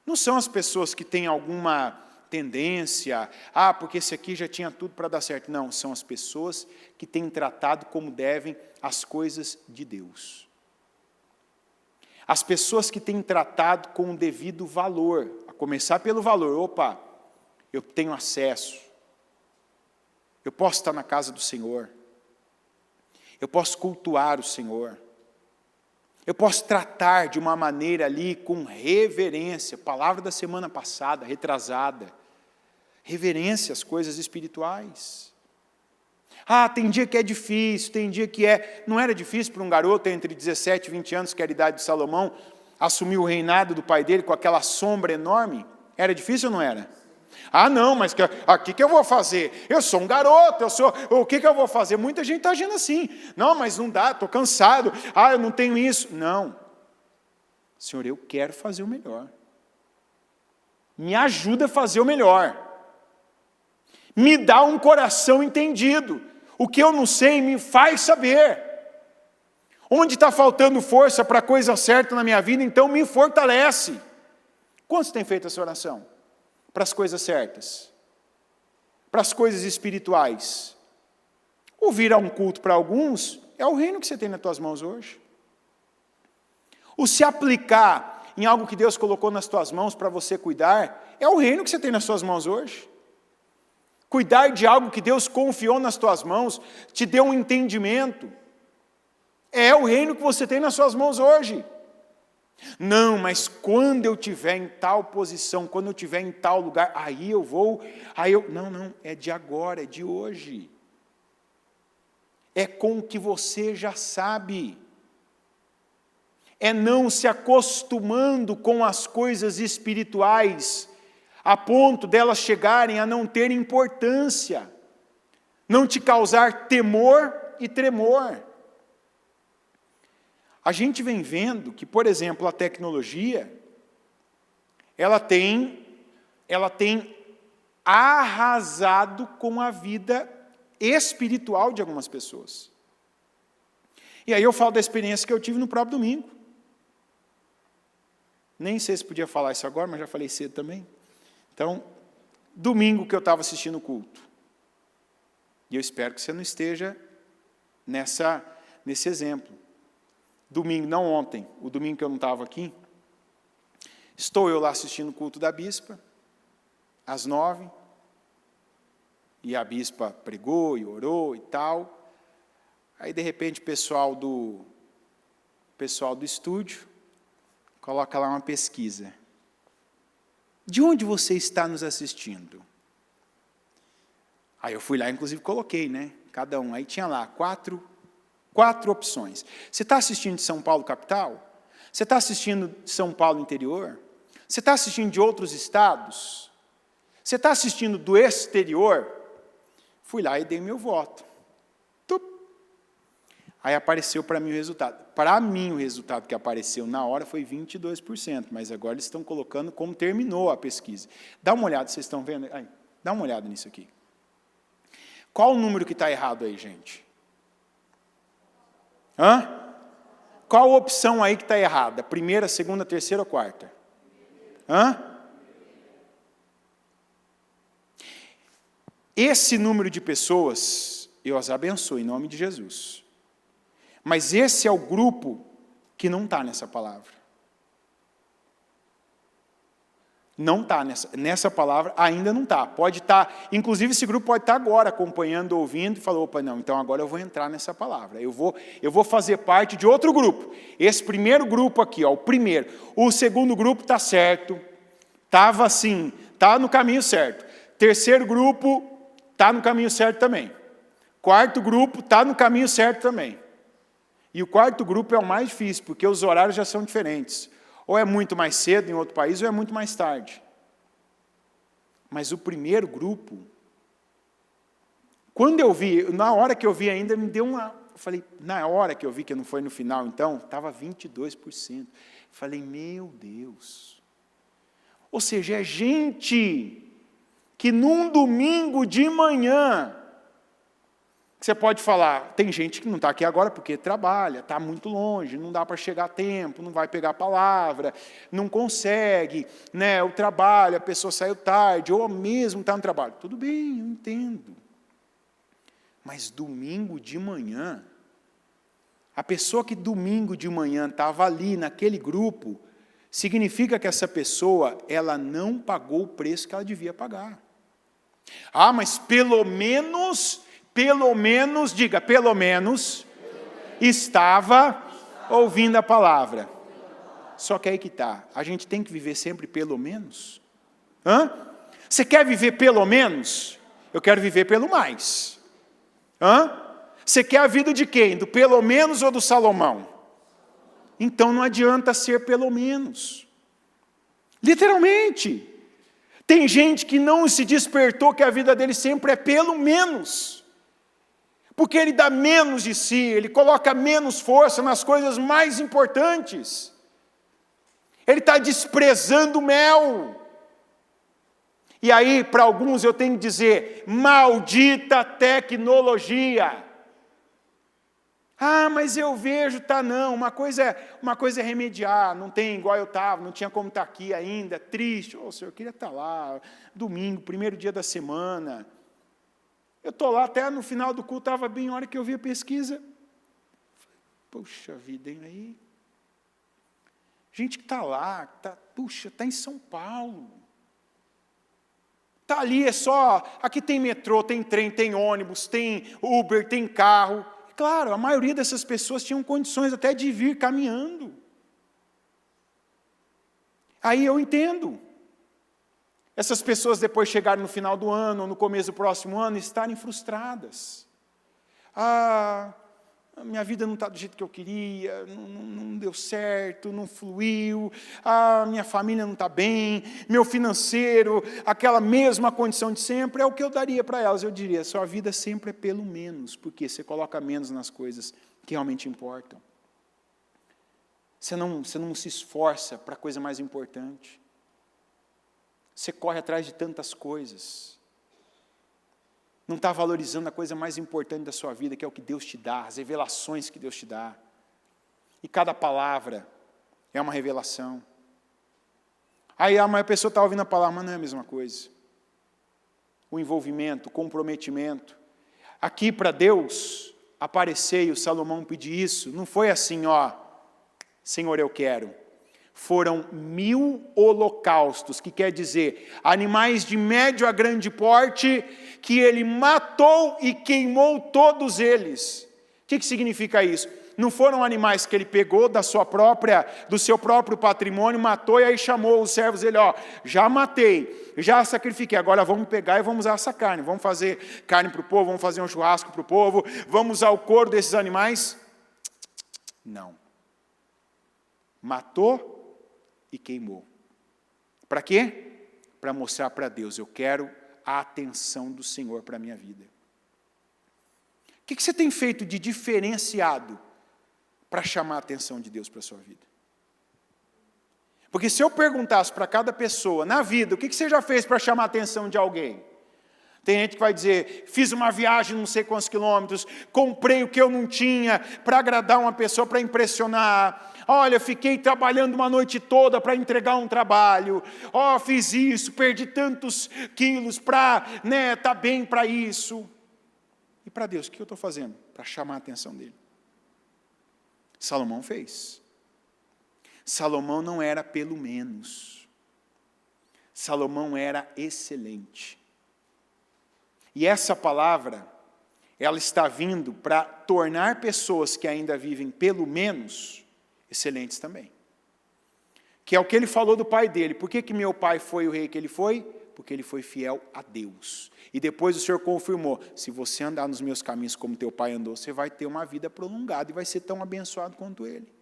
Não são as pessoas que têm alguma tendência, porque esse aqui já tinha tudo para dar certo. Não, são as pessoas que têm tratado como devem as coisas de Deus. As pessoas que têm tratado com o devido valor, a começar pelo valor. Eu tenho acesso, eu posso estar na casa do Senhor, eu posso cultuar o Senhor, eu posso tratar de uma maneira ali com reverência, palavra da semana passada, retrasada, reverência às coisas espirituais. Tem dia que é difícil, tem dia que não era difícil para um garoto entre 17 e 20 anos, que era a idade de Salomão, assumir o reinado do pai dele com aquela sombra enorme? Era difícil ou não era? Não, mas o que eu vou fazer? Eu sou um garoto, o que eu vou fazer? Muita gente está agindo assim. Não, mas não dá, estou cansado. Eu não tenho isso. Não. Senhor, eu quero fazer o melhor. Me ajuda a fazer o melhor. Me dá um coração entendido. O que eu não sei, me faz saber. Onde está faltando força para a coisa certa na minha vida, então me fortalece. Quantos têm feito essa oração? Para as coisas certas, para as coisas espirituais. Vir a um culto para alguns é o reino que você tem nas tuas mãos hoje. O se aplicar em algo que Deus colocou nas tuas mãos para você cuidar, é o reino que você tem nas suas mãos hoje. Cuidar de algo que Deus confiou nas tuas mãos, te deu um entendimento, é o reino que você tem nas suas mãos hoje. Não, mas quando eu estiver em tal posição, quando eu estiver em tal lugar, aí eu vou, Não, é de agora, é de hoje. É com o que você já sabe. É não se acostumando com as coisas espirituais, a ponto delas chegarem a não ter importância, não te causar temor e tremor. A gente vem vendo que, por exemplo, a tecnologia, ela tem arrasado com a vida espiritual de algumas pessoas. E aí eu falo da experiência que eu tive no próprio domingo. Nem sei se podia falar isso agora, mas já falei cedo também. Então, domingo que eu estava assistindo o culto. E eu espero que você não esteja nesse exemplo. Domingo, não ontem, o domingo que eu não estava aqui, estou eu lá assistindo o culto da bispa, às 9h, e a bispa pregou e orou e tal. Aí, de repente, o pessoal do estúdio coloca lá uma pesquisa. De onde você está nos assistindo? Aí eu fui lá, inclusive coloquei, cada um. Aí tinha lá quatro opções. Você está assistindo de São Paulo capital? Você está assistindo de São Paulo interior? Você está assistindo de outros estados? Você está assistindo do exterior? Fui lá e dei meu voto. Aí apareceu para mim o resultado. Para mim o resultado que apareceu na hora foi 22%, mas agora eles estão colocando como terminou a pesquisa. Dá uma olhada, vocês estão vendo? Dá uma olhada nisso aqui. Qual o número que está errado aí, gente? Qual a opção aí que está errada? Primeira, segunda, terceira ou quarta? Esse número de pessoas, eu as abençoo em nome de Jesus. Mas esse é o grupo que não está nessa palavra. Não está nessa palavra, ainda não está. Pode estar, inclusive esse grupo pode estar agora acompanhando, ouvindo, e falou, não, então agora eu vou entrar nessa palavra. Eu vou fazer parte de outro grupo. Esse primeiro grupo aqui, o primeiro. O segundo grupo está certo, estava assim, está no caminho certo. Terceiro grupo está no caminho certo também. Quarto grupo está no caminho certo também. E o quarto grupo é o mais difícil, porque os horários já são diferentes. Ou é muito mais cedo em outro país, ou é muito mais tarde. Mas o primeiro grupo, quando eu vi, na hora que eu vi ainda, me deu uma... Eu falei, na hora que eu vi, que não foi no final, então, estava 22%. Falei, meu Deus. Ou seja, é gente que num domingo de manhã Você pode falar, tem gente que não está aqui agora porque trabalha, está muito longe, não dá para chegar a tempo, não vai pegar a palavra, não consegue, né? O trabalho, a pessoa saiu tarde, ou mesmo está no trabalho. Tudo bem, eu entendo. Mas domingo de manhã, a pessoa que domingo de manhã estava ali naquele grupo, significa que essa pessoa, ela não pagou o preço que ela devia pagar. Ah, mas pelo menos, diga, pelo menos, estava ouvindo a palavra. Só que aí que está, a gente tem que viver sempre pelo menos. Hã? Você quer viver pelo menos? Eu quero viver pelo mais. Hã? Você quer a vida de quem? Do pelo menos ou do Salomão? Então não adianta ser pelo menos. Literalmente. Tem gente que não se despertou que a vida dele sempre é pelo menos. Porque ele dá menos de si, ele coloca menos força nas coisas mais importantes. Ele está desprezando o mel. E aí, para alguns eu tenho que dizer, maldita tecnologia. Ah, mas eu vejo, tá não, uma coisa é remediar, não tem igual eu estava, não tinha como estar aqui ainda, triste. Ô, Senhor, eu queria estar lá, domingo, primeiro dia da semana. Eu estou lá, até no final do culto, estava bem, a hora que eu vi a pesquisa. Poxa vida, hein, aí. Gente que está lá, está em São Paulo. Está ali, aqui tem metrô, tem trem, tem ônibus, tem Uber, tem carro. Claro, a maioria dessas pessoas tinham condições até de vir caminhando. Aí eu entendo. Essas pessoas depois chegarem no final do ano, ou no começo do próximo ano, estarem frustradas. Ah, a minha vida não está do jeito que eu queria, não deu certo, não fluiu, a minha família não está bem, meu financeiro, aquela mesma condição de sempre, é o que eu daria para elas. Eu diria, sua vida sempre é pelo menos, porque você coloca menos nas coisas que realmente importam. Você não se esforça para a coisa mais importante. Você corre atrás de tantas coisas. Não está valorizando a coisa mais importante da sua vida, que é o que Deus te dá, as revelações que Deus te dá. E cada palavra é uma revelação. Aí a pessoa está ouvindo a palavra, mas não é a mesma coisa. O envolvimento, o comprometimento. Aqui para Deus aparecer e o Salomão pedir isso, não foi assim, ó, Senhor, eu quero. Foram 1000 holocaustos, que quer dizer, animais de médio a grande porte, que ele matou e queimou todos eles. O que significa isso? Não foram animais que ele pegou do seu próprio patrimônio, matou e aí chamou os servos dele, ó, já matei, já sacrifiquei, agora vamos pegar e vamos usar essa carne, vamos fazer carne para o povo, vamos fazer um churrasco para o povo, vamos usar o couro desses animais. Não. Matou e queimou. Para quê? Para mostrar para Deus, eu quero a atenção do Senhor para a minha vida. O que você tem feito de diferenciado para chamar a atenção de Deus para a sua vida? Porque se eu perguntasse para cada pessoa, na vida, o que você já fez para chamar a atenção de alguém? Tem gente que vai dizer, fiz uma viagem não sei quantos quilômetros, comprei o que eu não tinha para agradar uma pessoa, para impressionar. Olha, fiquei trabalhando uma noite toda para entregar um trabalho. Ó, fiz isso, perdi tantos quilos para, tá bem para isso. E para Deus, o que eu estou fazendo? Para chamar a atenção dele. Salomão fez. Salomão não era pelo menos. Salomão era excelente. E essa palavra, ela está vindo para tornar pessoas que ainda vivem pelo menos, excelentes também. Que é o que ele falou do pai dele. Por que meu pai foi o rei que ele foi? Porque ele foi fiel a Deus. E depois o Senhor confirmou, se você andar nos meus caminhos como teu pai andou, você vai ter uma vida prolongada e vai ser tão abençoado quanto ele.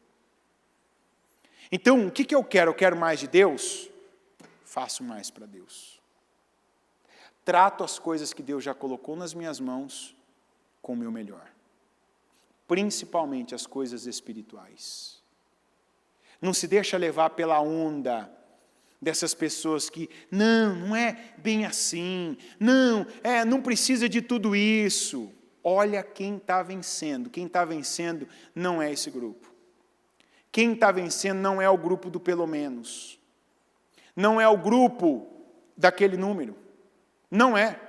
Então, o que eu quero? Eu quero mais de Deus? Faço mais para Deus. Trato as coisas que Deus já colocou nas minhas mãos com o meu melhor. Principalmente as coisas espirituais. Não se deixa levar pela onda dessas pessoas que, não é bem assim, não precisa de tudo isso. olha quem está vencendo. Quem está vencendo não é esse grupo. Quem está vencendo não é o grupo do pelo menos. Não é o grupo daquele número. Não é.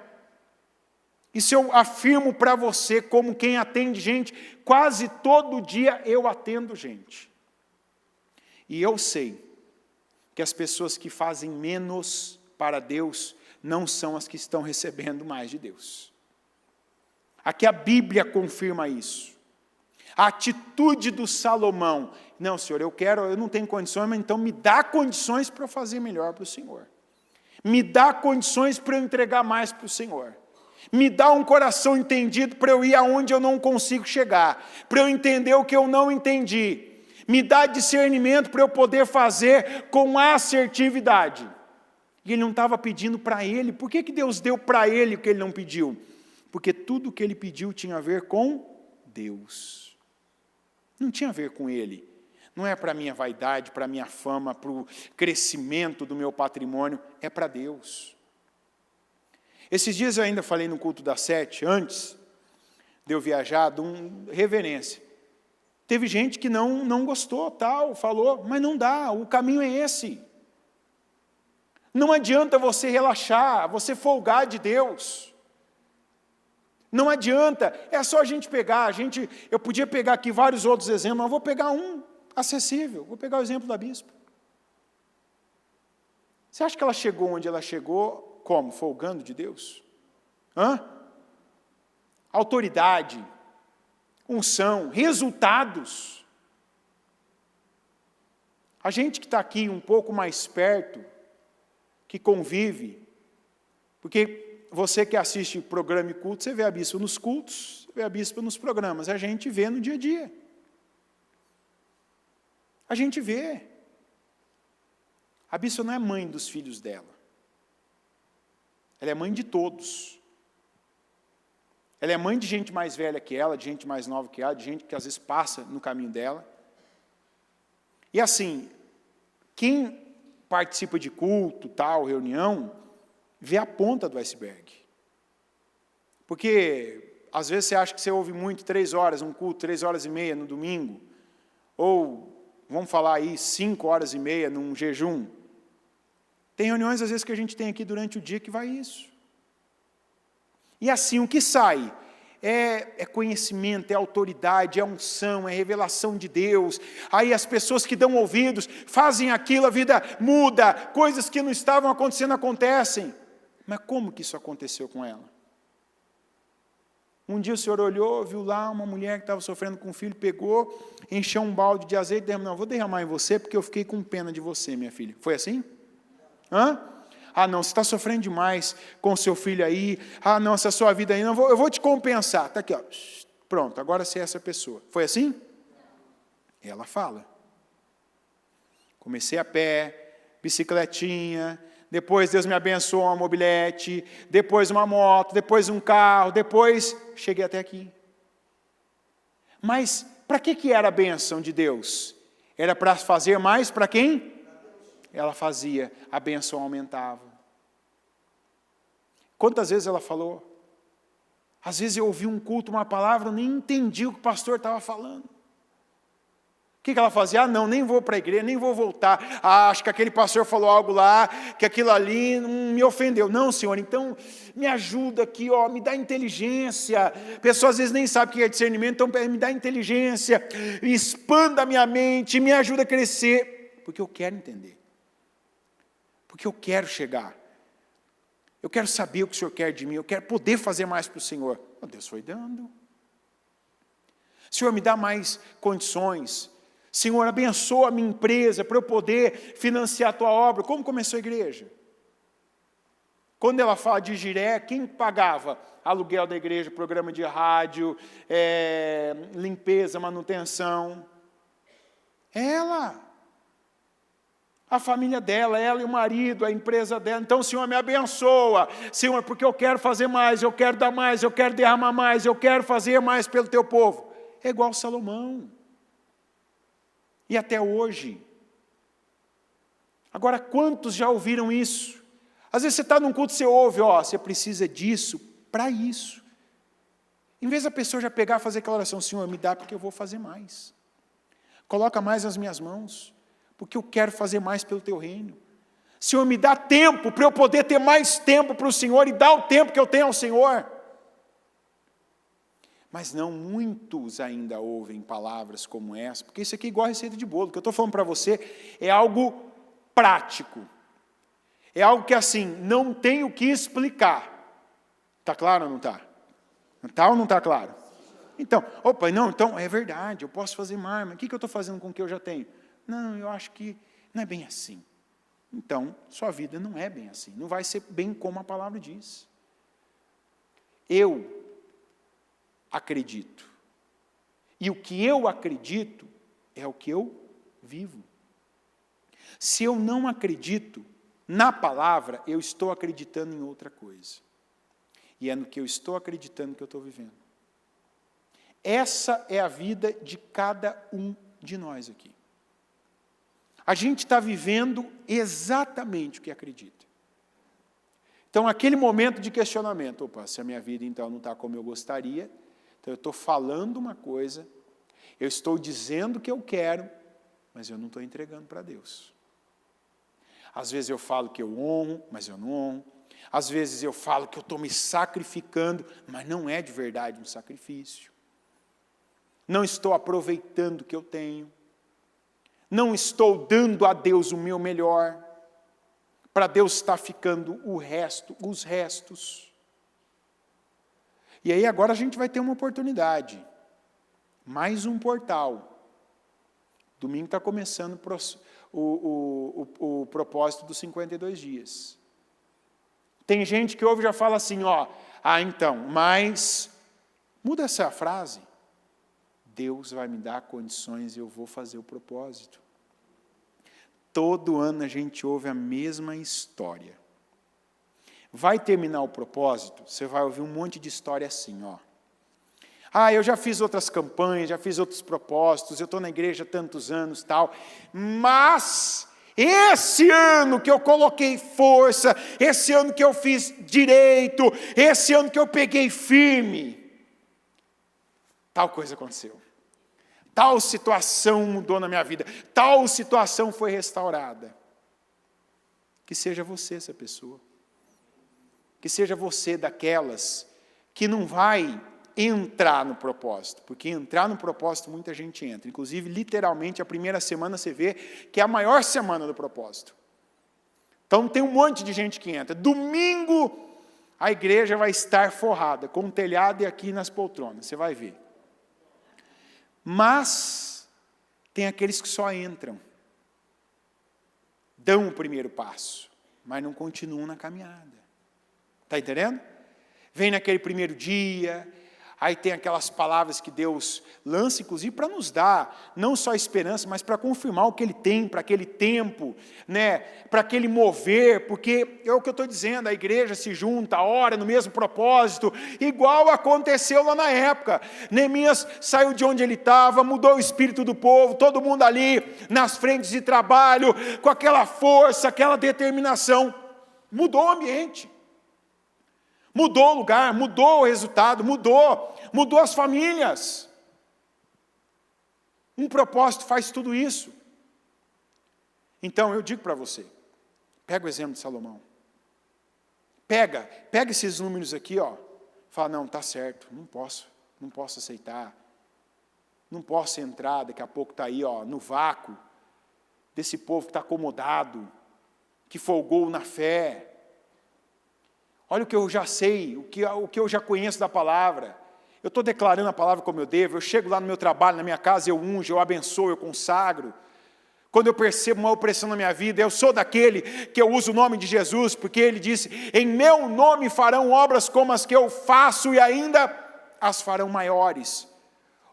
Isso eu afirmo para você como quem atende gente. Quase todo dia eu atendo gente. E eu sei que as pessoas que fazem menos para Deus não são as que estão recebendo mais de Deus. Aqui a Bíblia confirma isso. A atitude do Salomão: não, Senhor, eu não tenho condições, mas então me dá condições para eu fazer melhor para o Senhor. Me dá condições para eu entregar mais para o Senhor. Me dá um coração entendido para eu ir aonde eu não consigo chegar, para eu entender o que eu não entendi. Me dá discernimento para eu poder fazer com assertividade. E ele não estava pedindo para ele. Por que Deus deu para ele o que ele não pediu? Porque tudo o que ele pediu tinha a ver com Deus. Não tinha a ver com ele. Não é para a minha vaidade, para a minha fama, para o crescimento do meu patrimônio. É para Deus. Esses dias eu ainda falei no culto das 7, antes de eu viajar, de reverência. Teve gente que não gostou, tal, falou, mas não dá, o caminho é esse. Não adianta você relaxar, você folgar de Deus. Não adianta, é só a gente pegar, eu podia pegar aqui vários outros exemplos, mas vou pegar um acessível, vou pegar o exemplo da bispa. Você acha que ela chegou onde ela chegou, como? Folgando de Deus? Autoridade, unção, resultados. A gente que está aqui um pouco mais perto, que convive, porque você que assiste programa e culto, você vê a bispa nos cultos, você vê a bispa nos programas, a gente vê no dia a dia. A gente vê. A bispa não é mãe dos filhos dela. Ela é mãe de todos. Ela é mãe de gente mais velha que ela, de gente mais nova que ela, de gente que às vezes passa no caminho dela. E assim, quem participa de culto, tal, reunião, vê a ponta do iceberg. Porque às vezes você acha que você ouve muito 3 horas, um culto, 3h30 no domingo, ou, vamos falar aí, 5h30 num jejum. Tem reuniões às vezes que a gente tem aqui durante o dia que vai isso. E assim, o que sai é conhecimento, é autoridade, é unção, é revelação de Deus. Aí as pessoas que dão ouvidos, fazem aquilo, a vida muda, coisas que não estavam acontecendo, acontecem. Mas como que isso aconteceu com ela? Um dia o Senhor olhou, viu lá uma mulher que estava sofrendo com um filho, pegou, encheu um balde de azeite, derramou, não, vou derramar em você, porque eu fiquei com pena de você, minha filha. Foi assim? Ah, não, você está sofrendo demais com o seu filho aí. Ah, não, essa sua vida aí, não, eu vou te compensar. Está aqui, ó. Pronto, agora você é essa pessoa. Foi assim? Ela fala. Comecei a pé, bicicletinha, depois Deus me abençoou uma mobilete, depois uma moto, depois um carro, depois cheguei até aqui. Mas para que era a bênção de Deus? Era para fazer mais para quem? Ela fazia, a bênção aumentava. Quantas vezes ela falou? Às vezes eu ouvi um culto, uma palavra, eu nem entendi o que o pastor estava falando. O que ela fazia? Ah, não, nem vou para a igreja, nem vou voltar. Ah, acho que aquele pastor falou algo lá, que aquilo ali me ofendeu. Não, Senhor, então me ajuda aqui, ó, me dá inteligência. Pessoas às vezes nem sabem o que é discernimento, então me dá inteligência, expanda a minha mente, me ajuda a crescer, porque eu quero entender. Porque eu quero chegar. Eu quero saber o que o Senhor quer de mim. Eu quero poder fazer mais para o Senhor. Oh, Deus foi dando. Senhor, me dá mais condições. Senhor, abençoa a minha empresa para eu poder financiar a tua obra. Como começou a igreja? Quando ela fala de Jiré, quem pagava aluguel da igreja, programa de rádio, limpeza, manutenção? Ela. A família dela, ela e o marido, a empresa dela. Então, Senhor, me abençoa. Senhor, porque eu quero fazer mais, eu quero dar mais, eu quero derramar mais, eu quero fazer mais pelo teu povo. É igual Salomão. E até hoje. Agora, quantos já ouviram isso? Às vezes você está num culto e você ouve, ó, você precisa disso para isso. Em vez da pessoa já pegar e fazer aquela oração, Senhor, me dá porque eu vou fazer mais. Coloca mais nas minhas mãos, porque eu quero fazer mais pelo teu reino. Senhor, me dá tempo para eu poder ter mais tempo para o Senhor e dar o tempo que eu tenho ao Senhor. Mas não muitos ainda ouvem palavras como essa, porque isso aqui é igual a receita de bolo. O que eu estou falando para você é algo prático. É algo que assim, não tem o que explicar. Está claro ou não está? Está ou não está claro? Então, então é verdade, eu posso fazer mais, mas o que eu estou fazendo com o que eu já tenho? Não, eu acho que não é bem assim. Então, sua vida não é bem assim, não vai ser bem como a palavra diz. Eu acredito. E o que eu acredito é o que eu vivo. Se eu não acredito na palavra, eu estou acreditando em outra coisa. E é no que eu estou acreditando que eu estou vivendo. Essa é a vida de cada um de nós aqui. A gente está vivendo exatamente o que acredita. Então, aquele momento de questionamento, se a minha vida então não está como eu gostaria, então eu estou falando uma coisa, eu estou dizendo o que eu quero, mas eu não estou entregando para Deus. Às vezes eu falo que eu honro, mas eu não honro. Às vezes eu falo que eu estou me sacrificando, mas não é de verdade um sacrifício. Não estou aproveitando o que eu tenho. Não estou dando a Deus o meu melhor. Para Deus estar ficando os restos. E aí agora a gente vai ter uma oportunidade. Mais um portal. Domingo está começando o propósito dos 52 dias. Tem gente que ouve e já fala assim, mas muda essa frase. Deus vai me dar condições e eu vou fazer o propósito. Todo ano a gente ouve a mesma história. Vai terminar o propósito, você vai ouvir um monte de história assim, eu já fiz outras campanhas, já fiz outros propósitos, eu estou na igreja há tantos anos, tal, mas esse ano que eu coloquei força, esse ano que eu fiz direito, esse ano que eu peguei firme, tal coisa aconteceu. Tal situação mudou na minha vida, tal situação foi restaurada. Que seja você essa pessoa. Que seja você daquelas que não vai entrar no propósito, porque entrar no propósito muita gente entra, inclusive literalmente a primeira semana você vê que é a maior semana do propósito. Então tem um monte de gente que entra. Domingo a igreja vai estar forrada, com o telhado e aqui nas poltronas, você vai ver. Mas tem aqueles que só entram, dão o primeiro passo, mas não continuam na caminhada. Está entendendo? Vem naquele primeiro dia, aí tem aquelas palavras que Deus lança, inclusive para nos dar, não só esperança, mas para confirmar o que Ele tem para aquele tempo, para aquele mover, porque é o que eu estou dizendo, a igreja se junta, ora no mesmo propósito, igual aconteceu lá na época. Neemias saiu de onde ele estava, mudou o espírito do povo, todo mundo ali nas frentes de trabalho, com aquela força, aquela determinação, mudou o ambiente. Mudou o lugar, mudou o resultado, mudou as famílias. Um propósito faz tudo isso. Então, eu digo para você, pega o exemplo de Salomão. Pega esses números aqui, fala, não, está certo, não posso aceitar. Não posso entrar, daqui a pouco está aí, no vácuo, desse povo que está acomodado, que folgou na fé. Olha o que eu já sei, o que eu já conheço da palavra. Eu estou declarando a palavra como eu devo, eu chego lá no meu trabalho, na minha casa, eu unjo, eu abençoo, eu consagro. Quando eu percebo uma opressão na minha vida, eu sou daquele que eu uso o nome de Jesus, porque Ele disse, em meu nome farão obras como as que eu faço e ainda as farão maiores.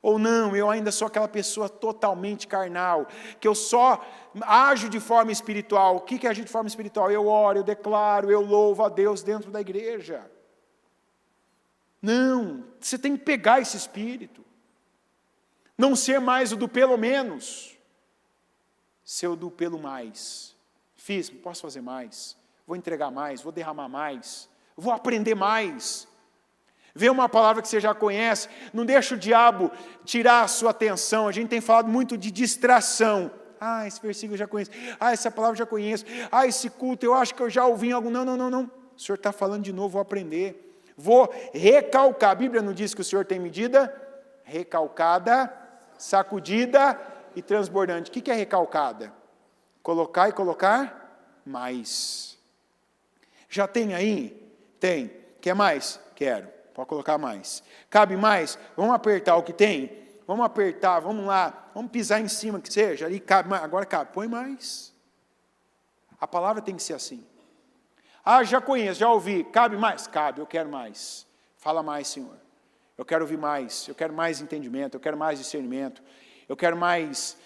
Ou não, eu ainda sou aquela pessoa totalmente carnal, que eu só ajo de forma espiritual. O que é agir de forma espiritual? Eu oro, eu declaro, eu louvo a Deus dentro da igreja. Não, você tem que pegar esse espírito. Não ser mais o do pelo menos, ser o do pelo mais. Fiz, posso fazer mais, vou entregar mais, vou derramar mais, vou aprender mais. Vê uma palavra que você já conhece, não deixa o diabo tirar a sua atenção. A gente tem falado muito de distração. Ah, esse versículo eu já conheço. Ah, essa palavra eu já conheço. Ah, esse culto eu acho que eu já ouvi em algum. Não, não, não, não. O Senhor está falando de novo, vou aprender. Vou recalcar. A Bíblia não diz que o Senhor tem medida? Recalcada, sacudida e transbordante. O que é recalcada? Colocar e colocar mais. Já tem aí? Tem. Quer mais? Quero. Pode colocar mais. Cabe mais? Vamos apertar o que tem? Vamos apertar, vamos lá. Vamos pisar em cima, que seja. Ali cabe mais. Agora cabe. Põe mais. A palavra tem que ser assim. Ah, já conheço, já ouvi. Cabe mais? Cabe, eu quero mais. Fala mais, Senhor. Eu quero ouvir mais. Eu quero mais entendimento. Eu quero mais discernimento. Eu quero mais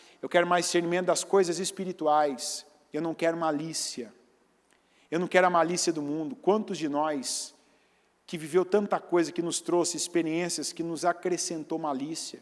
discernimento das coisas espirituais. Eu não quero malícia. Eu não quero a malícia do mundo. Quantos de nós que viveu tanta coisa, que nos trouxe experiências, que nos acrescentou malícia,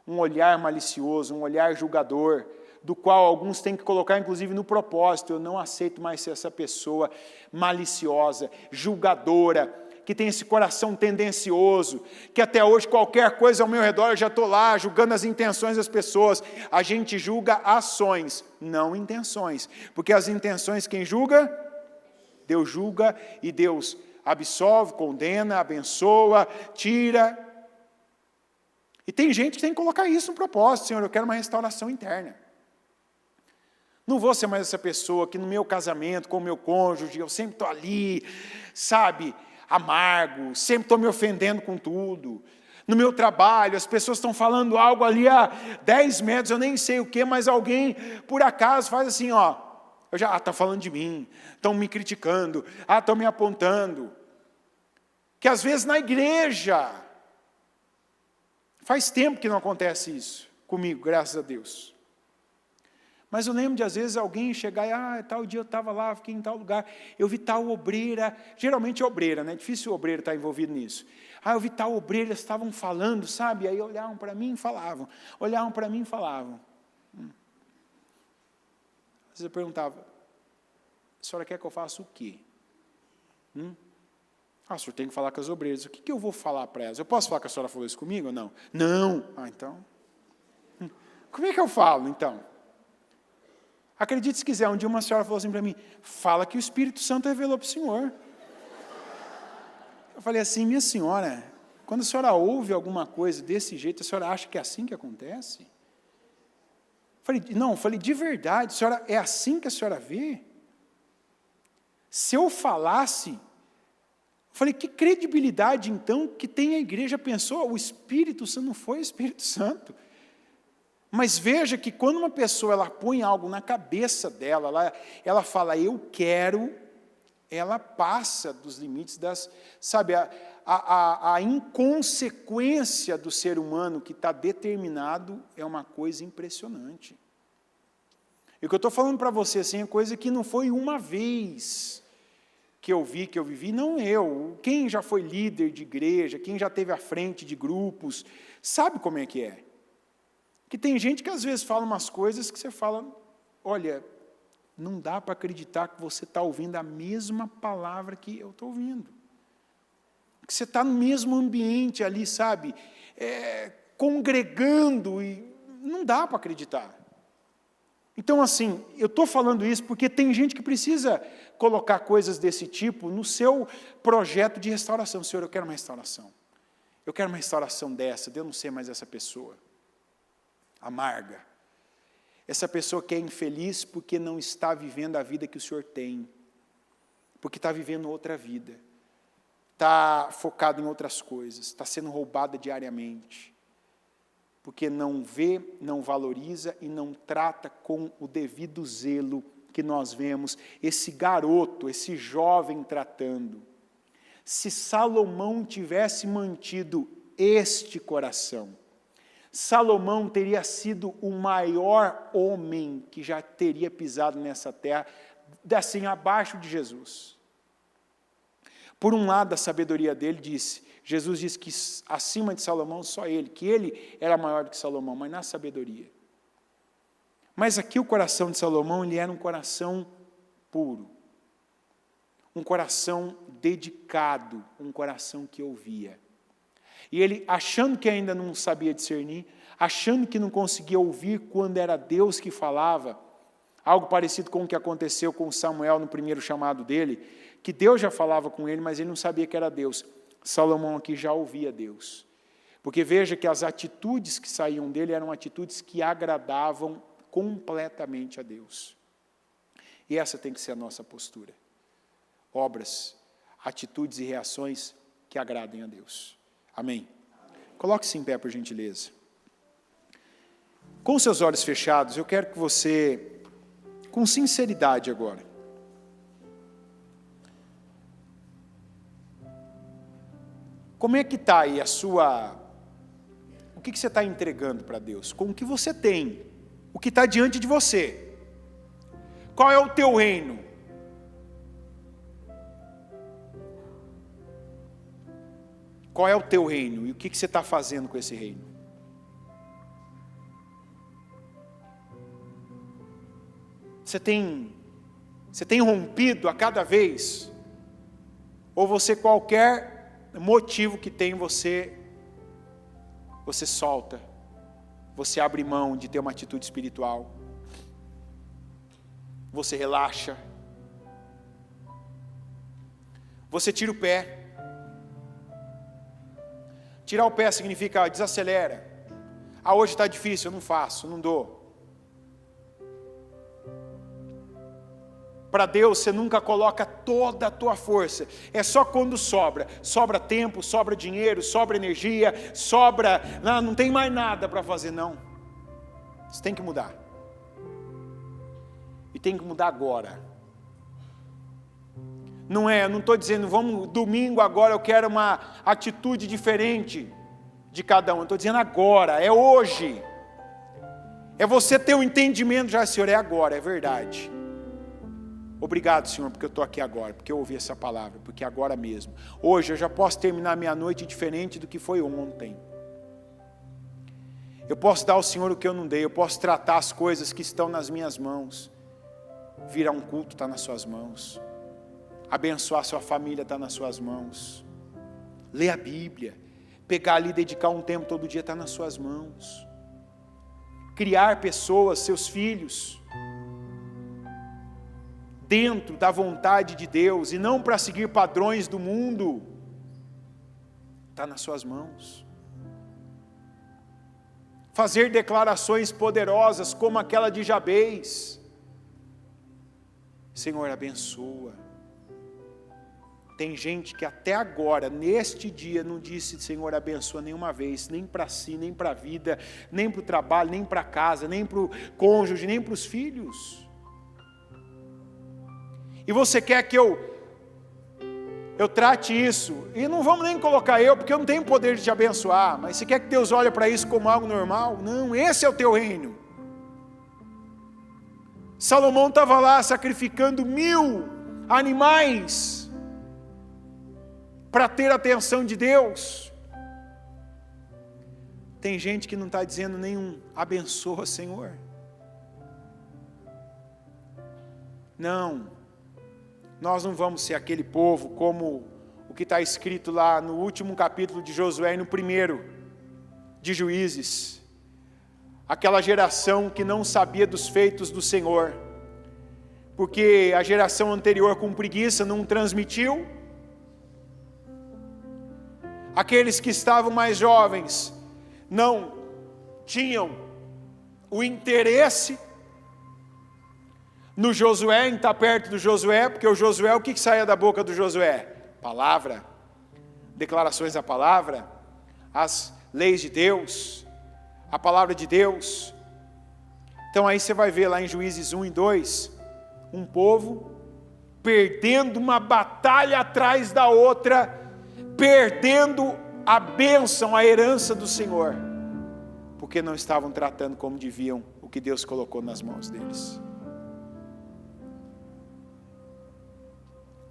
um olhar malicioso, um olhar julgador, do qual alguns têm que colocar, inclusive, no propósito: eu não aceito mais ser essa pessoa maliciosa, julgadora, que tem esse coração tendencioso, que até hoje qualquer coisa ao meu redor eu já estou lá, julgando as intenções das pessoas. A gente julga ações, não intenções, porque as intenções quem julga? Deus julga e Deus absolve, condena, abençoa, tira. E tem gente que tem que colocar isso no propósito: Senhor, eu quero uma restauração interna. Não vou ser mais essa pessoa que no meu casamento, com o meu cônjuge, eu sempre estou ali, sabe, amargo, sempre estou me ofendendo com tudo. No meu trabalho, as pessoas estão falando algo ali a 10 metros, eu nem sei o que, mas alguém, por acaso, faz assim, ó. Está falando de mim, estão me criticando, estão me apontando. Que às vezes na igreja, faz tempo que não acontece isso comigo, graças a Deus. Mas eu lembro de às vezes alguém chegar e, tal dia eu estava lá, fiquei em tal lugar, eu vi tal obreira, geralmente é obreira, né? Difícil o obreiro estar envolvido nisso. Eu vi tal obreira, eles estavam falando, sabe? Aí olhavam para mim e falavam, olhavam para mim e falavam. Às vezes eu perguntava: a senhora quer que eu faça o quê? O senhor tem que falar com as obreiras. O que eu vou falar para elas? Eu posso falar que a senhora falou isso comigo ou não? Não. Então. Como é que eu falo, então? Acredite se quiser, um dia uma senhora falou assim para mim: fala que o Espírito Santo revelou para o senhor. Eu falei assim: minha senhora, quando a senhora ouve alguma coisa desse jeito, a senhora acha que é assim que acontece? Falei, de verdade, senhora, é assim que a senhora vê? Se eu falasse, falei, que credibilidade então que tem a igreja? Pensou, o Espírito Santo não foi o Espírito Santo. Mas veja que quando uma pessoa ela põe algo na cabeça dela, ela fala, eu quero, ela passa dos limites das, sabe, a inconsequência do ser humano que está determinado é uma coisa impressionante. E o que eu estou falando para você assim, é coisa que não foi uma vez que eu vi, que eu vivi, não eu. Quem já foi líder de igreja, quem já esteve à frente de grupos, sabe como é que é. Que tem gente que às vezes fala umas coisas que você fala, olha, não dá para acreditar que você está ouvindo a mesma palavra que eu estou ouvindo. Que você está no mesmo ambiente ali, sabe, congregando, e não dá para acreditar. Então, assim, eu estou falando isso porque tem gente que precisa colocar coisas desse tipo no seu projeto de restauração. Senhor, eu quero uma restauração. Eu quero uma restauração dessa, de eu não ser mais essa pessoa amarga. Essa pessoa que é infeliz porque não está vivendo a vida que o Senhor tem. Porque está vivendo outra vida. Está focado em outras coisas. Está sendo roubada diariamente. Porque não vê, não valoriza e não trata com o devido zelo que nós vemos esse garoto, esse jovem tratando. Se Salomão tivesse mantido este coração, Salomão teria sido o maior homem que já teria pisado nessa terra, assim, abaixo de Jesus. Por um lado, a sabedoria dele Jesus disse que acima de Salomão, só ele, que ele era maior do que Salomão, mas na sabedoria. Mas aqui o coração de Salomão, ele era um coração puro. um coração dedicado, um coração que ouvia. E ele, achando que ainda não sabia discernir, achando que não conseguia ouvir quando era Deus que falava, algo parecido com o que aconteceu com Samuel no primeiro chamado dele, que Deus já falava com ele, mas ele não sabia que era Deus. Salomão aqui já ouvia Deus. Porque veja que as atitudes que saíam dele eram atitudes que agradavam completamente a Deus. E essa tem que ser a nossa postura. Obras, atitudes e reações que agradem a Deus. Amém? Coloque-se em pé, por gentileza. Com seus olhos fechados, eu quero que você, com sinceridade agora, como é que está aí a sua... O que você está entregando para Deus? Com o que você tem, o que está diante de você. Qual é o teu reino? Qual é o teu reino? E o que você está fazendo com esse reino? Você tem rompido a cada vez? Ou você, qualquer motivo que tem, você solta, você abre mão de ter uma atitude espiritual, você relaxa, você tira o pé. Tirar o pé significa desacelera. Hoje está difícil, eu não faço, não dou. Para Deus você nunca coloca toda a tua força, é só quando sobra tempo, sobra dinheiro, sobra energia, não tem mais nada para fazer, não. Você tem que mudar, e tem que mudar agora. Não estou dizendo, vamos, domingo agora eu quero uma atitude diferente de cada um, estou dizendo agora, é hoje, é você ter um entendimento, já Senhor, é agora, é verdade. Obrigado, Senhor, porque eu estou aqui agora, porque eu ouvi essa palavra, porque agora mesmo. Hoje eu já posso terminar minha noite diferente do que foi ontem. Eu posso dar ao Senhor o que eu não dei, eu posso tratar as coisas que estão nas minhas mãos. Virar um culto está nas suas mãos. Abençoar sua família está nas suas mãos. Ler a Bíblia, pegar ali, dedicar um tempo todo dia está nas suas mãos. Criar pessoas, seus filhos, dentro da vontade de Deus, e não para seguir padrões do mundo, está nas suas mãos. Fazer declarações poderosas, como aquela de Jabez. Senhor, abençoa. Tem gente que até agora, neste dia, não disse Senhor, abençoa nenhuma vez, nem para si, nem para a vida, nem para o trabalho, nem para casa, nem para o cônjuge, nem para os filhos. E você quer que eu trate isso, e não vamos nem colocar eu, porque eu não tenho poder de te abençoar, mas você quer que Deus olhe para isso como algo normal? Não, esse é o teu reino. Salomão estava lá sacrificando 1000 animais, para ter a atenção de Deus. Tem gente que não está dizendo nenhum, abençoa Senhor. Não. Nós não vamos ser aquele povo como o que está escrito lá no último capítulo de Josué e no primeiro de Juízes. Aquela geração que não sabia dos feitos do Senhor, porque a geração anterior com preguiça não transmitiu. Aqueles que estavam mais jovens não tinham o interesse no Josué, em estar perto do Josué, porque o Josué, o que saía da boca do Josué? Palavra, declarações da palavra, as leis de Deus, a palavra de Deus. Então aí você vai ver lá em Juízes 1 e 2, um povo perdendo uma batalha atrás da outra, perdendo a bênção, a herança do Senhor, porque não estavam tratando como deviam o que Deus colocou nas mãos deles.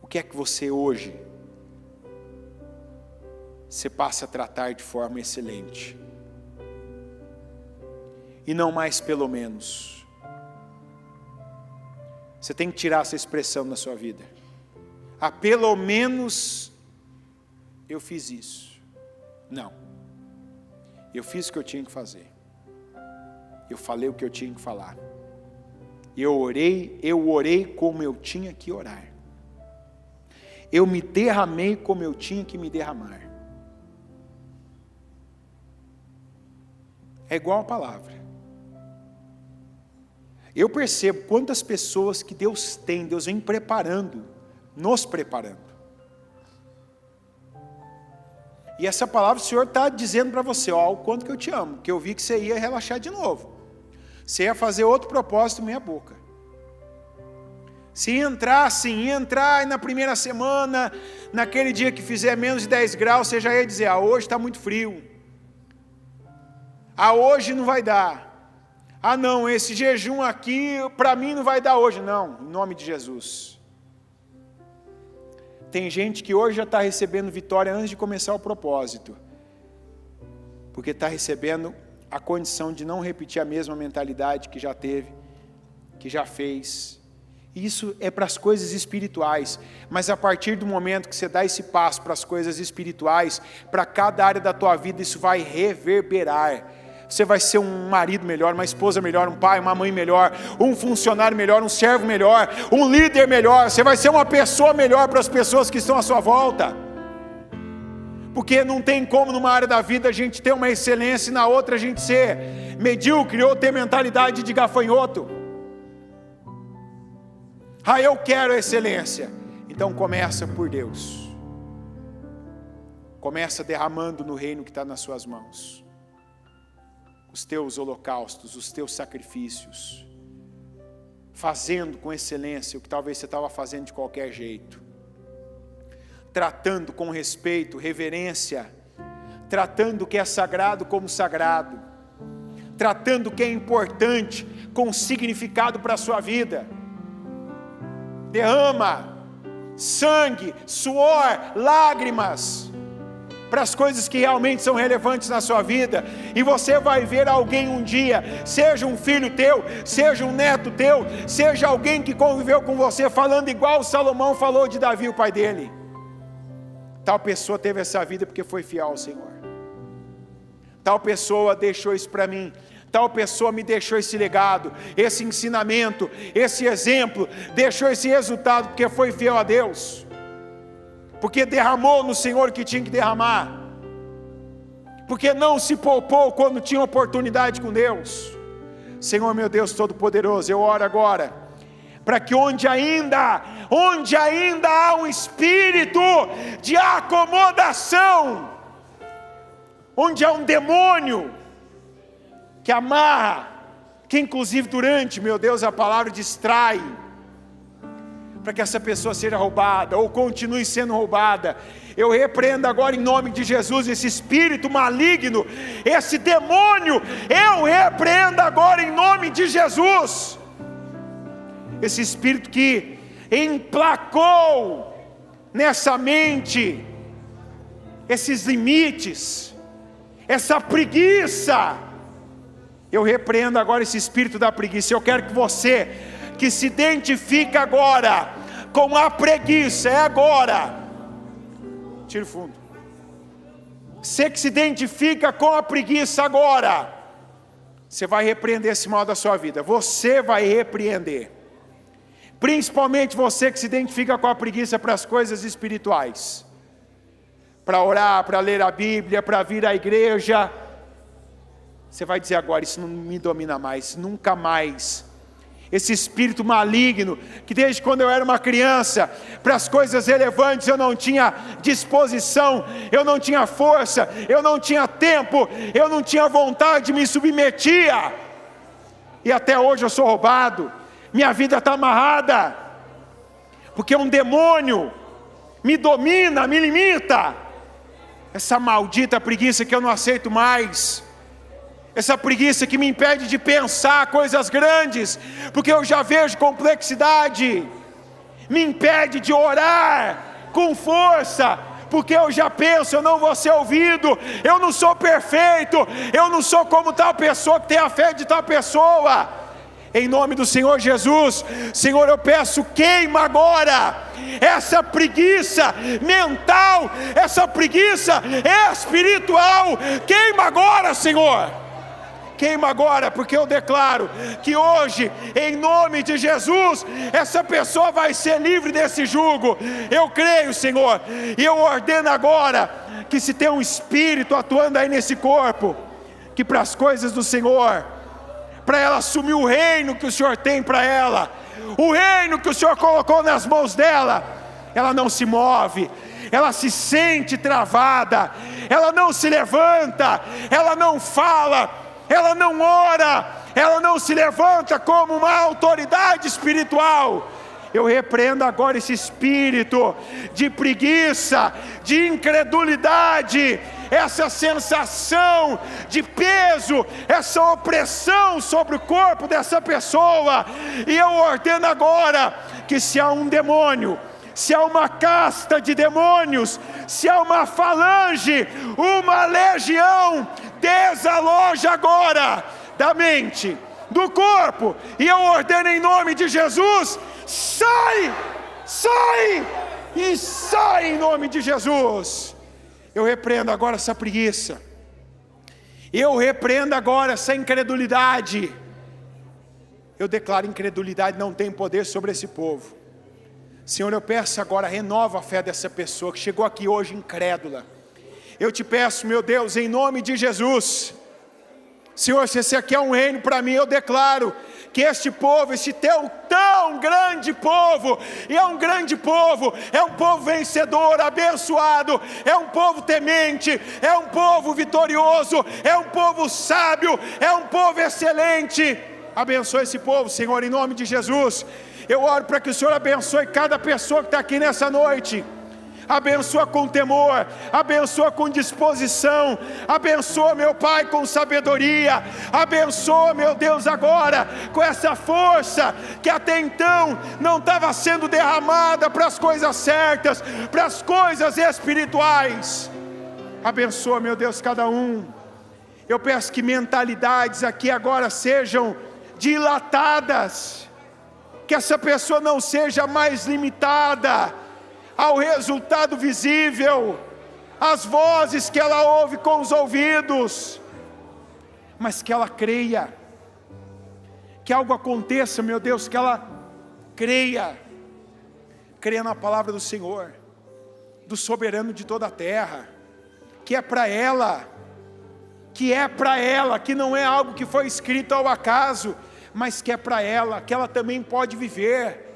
O que é que você hoje, você passa a tratar de forma excelente? E não mais pelo menos. Você tem que tirar essa expressão na sua vida. pelo menos eu fiz isso. Não. Eu fiz o que eu tinha que fazer. Eu falei o que eu tinha que falar. Eu orei como eu tinha que orar. Eu me derramei como eu tinha que me derramar. É igual a palavra. Eu percebo quantas pessoas que Deus vem preparando, nos preparando. E essa palavra o Senhor está dizendo para você, ó, o quanto que eu te amo, que eu vi que você ia relaxar de novo. Você ia fazer outro propósito meia boca. Se entrar e na primeira semana, naquele dia que fizer menos de 10 graus, você já ia dizer, hoje está muito frio. Hoje não vai dar. Não, esse jejum aqui, para mim não vai dar hoje. Não, em nome de Jesus. Tem gente que hoje já está recebendo vitória antes de começar o propósito. Porque está recebendo a condição de não repetir a mesma mentalidade que já teve, que já fez. Isso é para as coisas espirituais, mas a partir do momento que você dá esse passo para as coisas espirituais, para cada área da tua vida isso vai reverberar. Você vai ser um marido melhor, uma esposa melhor, um pai, uma mãe melhor, um funcionário melhor, um servo melhor, um líder melhor. Você vai ser uma pessoa melhor para as pessoas que estão à sua volta. Porque não tem como numa área da vida a gente ter uma excelência e na outra a gente ser medíocre ou ter mentalidade de gafanhoto. Eu quero excelência. Então começa por Deus. Começa derramando no reino que está nas suas mãos. Os teus holocaustos, os teus sacrifícios. Fazendo com excelência o que talvez você estava fazendo de qualquer jeito. Tratando com respeito, reverência. Tratando o que é sagrado como sagrado. Tratando o que é importante com significado para a sua vida. Derrama sangue, suor, lágrimas para as coisas que realmente são relevantes na sua vida, e você vai ver alguém um dia, seja um filho teu, seja um neto teu, seja alguém que conviveu com você, falando igual Salomão falou de Davi, o pai dele. Tal pessoa teve essa vida porque foi fiel ao Senhor. Tal pessoa deixou isso para mim. Tal pessoa me deixou esse legado, esse ensinamento, esse exemplo, deixou esse resultado porque foi fiel a Deus, porque derramou no Senhor o que tinha que derramar, porque não se poupou quando tinha oportunidade com Deus. Senhor meu Deus Todo-Poderoso, eu oro agora, para que onde ainda há um espírito de acomodação, onde há um demônio, que amarra, que inclusive durante, meu Deus, a palavra distrai, para que essa pessoa seja roubada, ou continue sendo roubada. Eu repreendo agora em nome de Jesus, esse espírito maligno, esse demônio, eu repreendo agora em nome de Jesus, esse espírito que emplacou nessa mente, esses limites, essa preguiça. Eu repreendo agora esse espírito da preguiça. Eu quero que você, que se identifica agora com a preguiça, é agora. Tira o fundo. Você que se identifica com a preguiça agora, você vai repreender esse mal da sua vida. Você vai repreender. Principalmente você que se identifica com a preguiça para as coisas espirituais. Para orar, para ler a Bíblia, para vir à igreja. Você vai dizer agora, isso não me domina mais, nunca mais. Esse espírito maligno, que desde quando eu era uma criança, para as coisas relevantes eu não tinha disposição, eu não tinha força, eu não tinha tempo, eu não tinha vontade, me submetia. E até hoje eu sou roubado, minha vida está amarrada, porque um demônio me domina, me limita. Essa maldita preguiça que eu não aceito mais. Essa preguiça que me impede de pensar coisas grandes, porque eu já vejo complexidade, me impede de orar com força, porque eu já penso, eu não vou ser ouvido, eu não sou perfeito, eu não sou como tal pessoa que tem a fé de tal pessoa. Em nome do Senhor Jesus, Senhor, eu peço, queima agora essa preguiça mental, essa preguiça espiritual. Queima agora, Senhor. Queima agora, porque eu declaro que hoje, em nome de Jesus, essa pessoa vai ser livre desse jugo. Eu creio, Senhor, e eu ordeno agora que, se tem um espírito atuando aí nesse corpo, que para as coisas do Senhor, para ela assumir o reino que o Senhor tem para ela, o reino que o Senhor colocou nas mãos dela, ela não se move, ela se sente travada, ela não se levanta, ela não fala, ela não ora, ela não se levanta como uma autoridade espiritual. Eu repreendo agora esse espírito de preguiça, de incredulidade, essa sensação de peso, essa opressão sobre o corpo dessa pessoa. E eu ordeno agora que, se há um demônio, se há uma casta de demônios, se há uma falange, uma legião, desaloja agora da mente, do corpo, e eu ordeno em nome de Jesus: sai, sai e sai em nome de Jesus. Eu repreendo agora essa preguiça, eu repreendo agora essa incredulidade. Eu declaro: incredulidade não tem poder sobre esse povo. Senhor, eu peço agora, renova a fé dessa pessoa que chegou aqui hoje incrédula. Eu te peço, meu Deus, em nome de Jesus, Senhor, se esse aqui é um reino para mim, eu declaro que este povo, este teu tão grande povo, e é um grande povo, é um povo vencedor, abençoado, é um povo temente, é um povo vitorioso, é um povo sábio, é um povo excelente. Abençoa esse povo, Senhor, em nome de Jesus. Eu oro para que o Senhor abençoe cada pessoa que está aqui nessa noite. Abençoa com temor, abençoa com disposição, abençoa, meu Pai, com sabedoria, abençoa, meu Deus, agora com essa força que até então não estava sendo derramada para as coisas certas, para as coisas espirituais. Abençoa, meu Deus, cada um. Eu peço que mentalidades aqui agora sejam dilatadas, que essa pessoa não seja mais limitada ao resultado visível, às vozes que ela ouve com os ouvidos, mas que ela creia, que algo aconteça, meu Deus, que ela creia na palavra do Senhor, do soberano de toda a terra, que é para ela, que não é algo que foi escrito ao acaso, mas que é para ela, que ela também pode viver,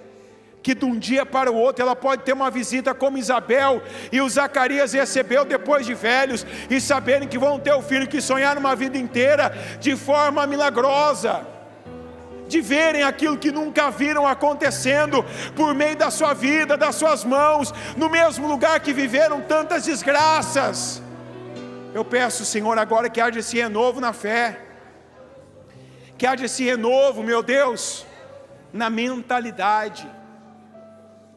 que de um dia para o outro ela pode ter uma visita como Isabel e o Zacarias recebeu depois de velhos, e saberem que vão ter o filho que sonharam uma vida inteira de forma milagrosa, de verem aquilo que nunca viram acontecendo por meio da sua vida, das suas mãos, no mesmo lugar que viveram tantas desgraças. Eu peço, Senhor, agora que haja esse renovo na fé, que haja esse renovo, meu Deus, na mentalidade.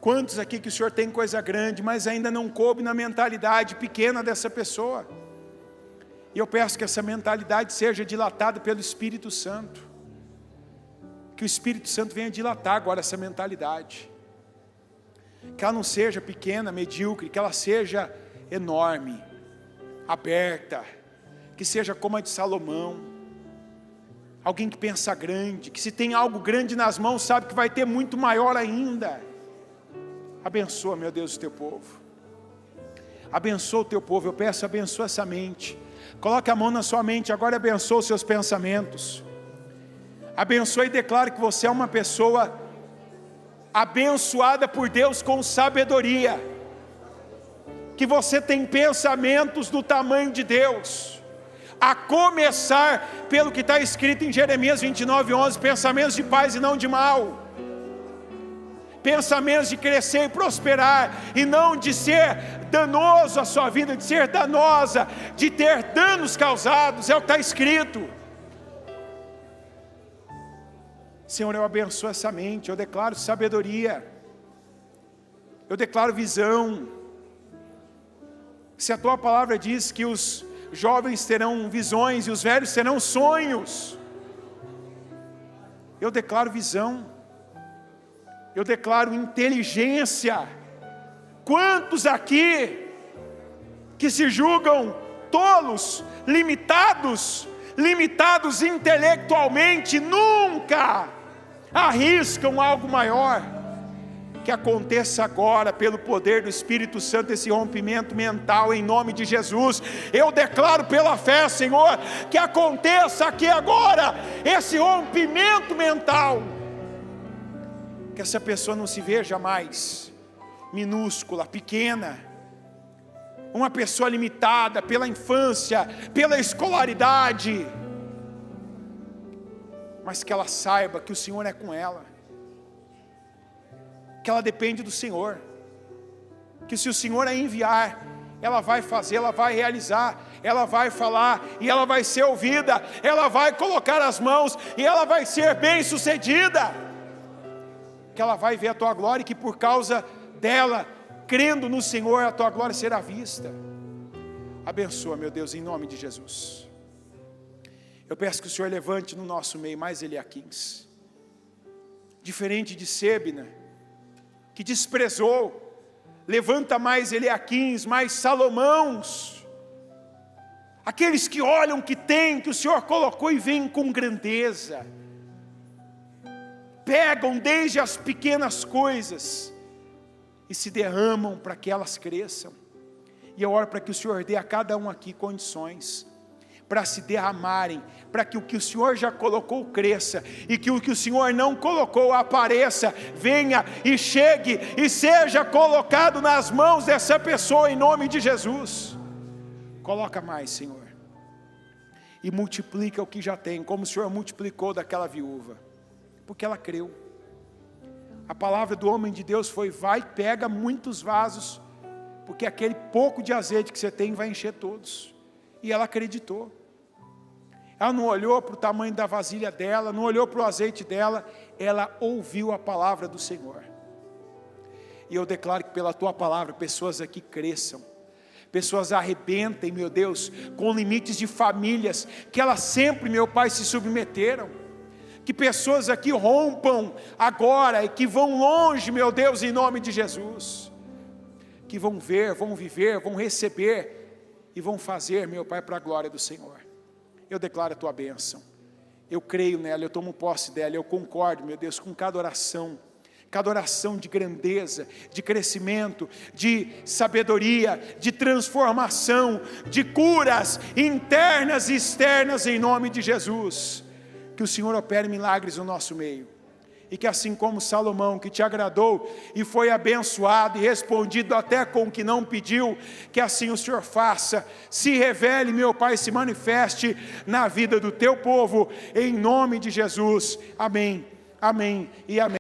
Quantos aqui que o Senhor tem coisa grande, mas ainda não coube na mentalidade pequena dessa pessoa? E eu peço que essa mentalidade seja dilatada pelo Espírito Santo, que o Espírito Santo venha dilatar agora essa mentalidade, que ela não seja pequena, medíocre, que ela seja enorme, aberta, que seja como a de Salomão, alguém que pensa grande, que se tem algo grande nas mãos, sabe que vai ter muito maior ainda. Abençoa, meu Deus, o teu povo, abençoa o teu povo. Eu peço, abençoa essa mente, coloque a mão na sua mente agora e abençoa os seus pensamentos, abençoa e declare que você é uma pessoa abençoada por Deus com sabedoria, que você tem pensamentos do tamanho de Deus, a começar pelo que está escrito em Jeremias 29:11, pensamentos de paz e não de mal, pensamentos de crescer e prosperar, e não de ser danoso a sua vida, de ser danosa, de ter danos causados, é o que está escrito. Senhor, eu abençoo essa mente, eu declaro sabedoria, eu declaro visão. Se a tua palavra diz que os jovens terão visões e os velhos terão sonhos, eu declaro visão, eu declaro inteligência, Quantos aqui que se julgam tolos, limitados intelectualmente, nunca arriscam algo maior? Que aconteça agora, pelo poder do Espírito Santo, esse rompimento mental em nome de Jesus. Eu declaro pela fé, Senhor, que aconteça aqui agora esse rompimento mental, que essa pessoa não se veja mais minúscula, pequena, uma pessoa limitada pela infância, pela escolaridade, mas que ela saiba que o Senhor é com ela, que ela depende do Senhor, que se o Senhor a enviar, ela vai fazer, ela vai realizar, ela vai falar, e ela vai ser ouvida, ela vai colocar as mãos, e ela vai ser bem sucedida, que ela vai ver a tua glória, e que por causa dela, crendo no Senhor, a tua glória será vista. Abençoa, meu Deus, em nome de Jesus. Eu peço que o Senhor levante no nosso meio mais Eliaquins, diferente de Sebna, que desprezou. Levanta mais Eliaquins, mais Salomãos, aqueles que olham o que tem, que o Senhor colocou e vêm com grandeza, pegam desde as pequenas coisas e se derramam para que elas cresçam. E eu oro para que o Senhor dê a cada um aqui condições para se derramarem, para que o que o Senhor já colocou cresça, e que o que o Senhor não colocou apareça, venha e chegue, e seja colocado nas mãos dessa pessoa, em nome de Jesus. Coloca mais, Senhor, e multiplica o que já tem, como o Senhor multiplicou daquela viúva, porque ela creu. A palavra do homem de Deus foi: vai, pega muitos vasos, porque aquele pouco de azeite que você tem vai encher todos. E ela acreditou. Ela não olhou para o tamanho da vasilha dela, não olhou para o azeite dela, ela ouviu a palavra do Senhor. E eu declaro que pela tua palavra, pessoas aqui cresçam, pessoas arrebentem, meu Deus, com limites de famílias, que elas sempre, meu Pai, se submeteram. Que pessoas aqui rompam agora, e que vão longe, meu Deus, em nome de Jesus. Que vão ver, vão viver, vão receber, e vão fazer, meu Pai, para a glória do Senhor. Eu declaro a tua bênção, eu creio nela, eu tomo posse dela, eu concordo, meu Deus, com cada oração de grandeza, de crescimento, de sabedoria, de transformação, de curas internas e externas, em nome de Jesus. Que o Senhor opere milagres no nosso meio, e que assim como Salomão, que te agradou e foi abençoado e respondido até com o que não pediu, que assim o Senhor faça, se revele, meu Pai, se manifeste na vida do teu povo, em nome de Jesus. Amém, amém e amém.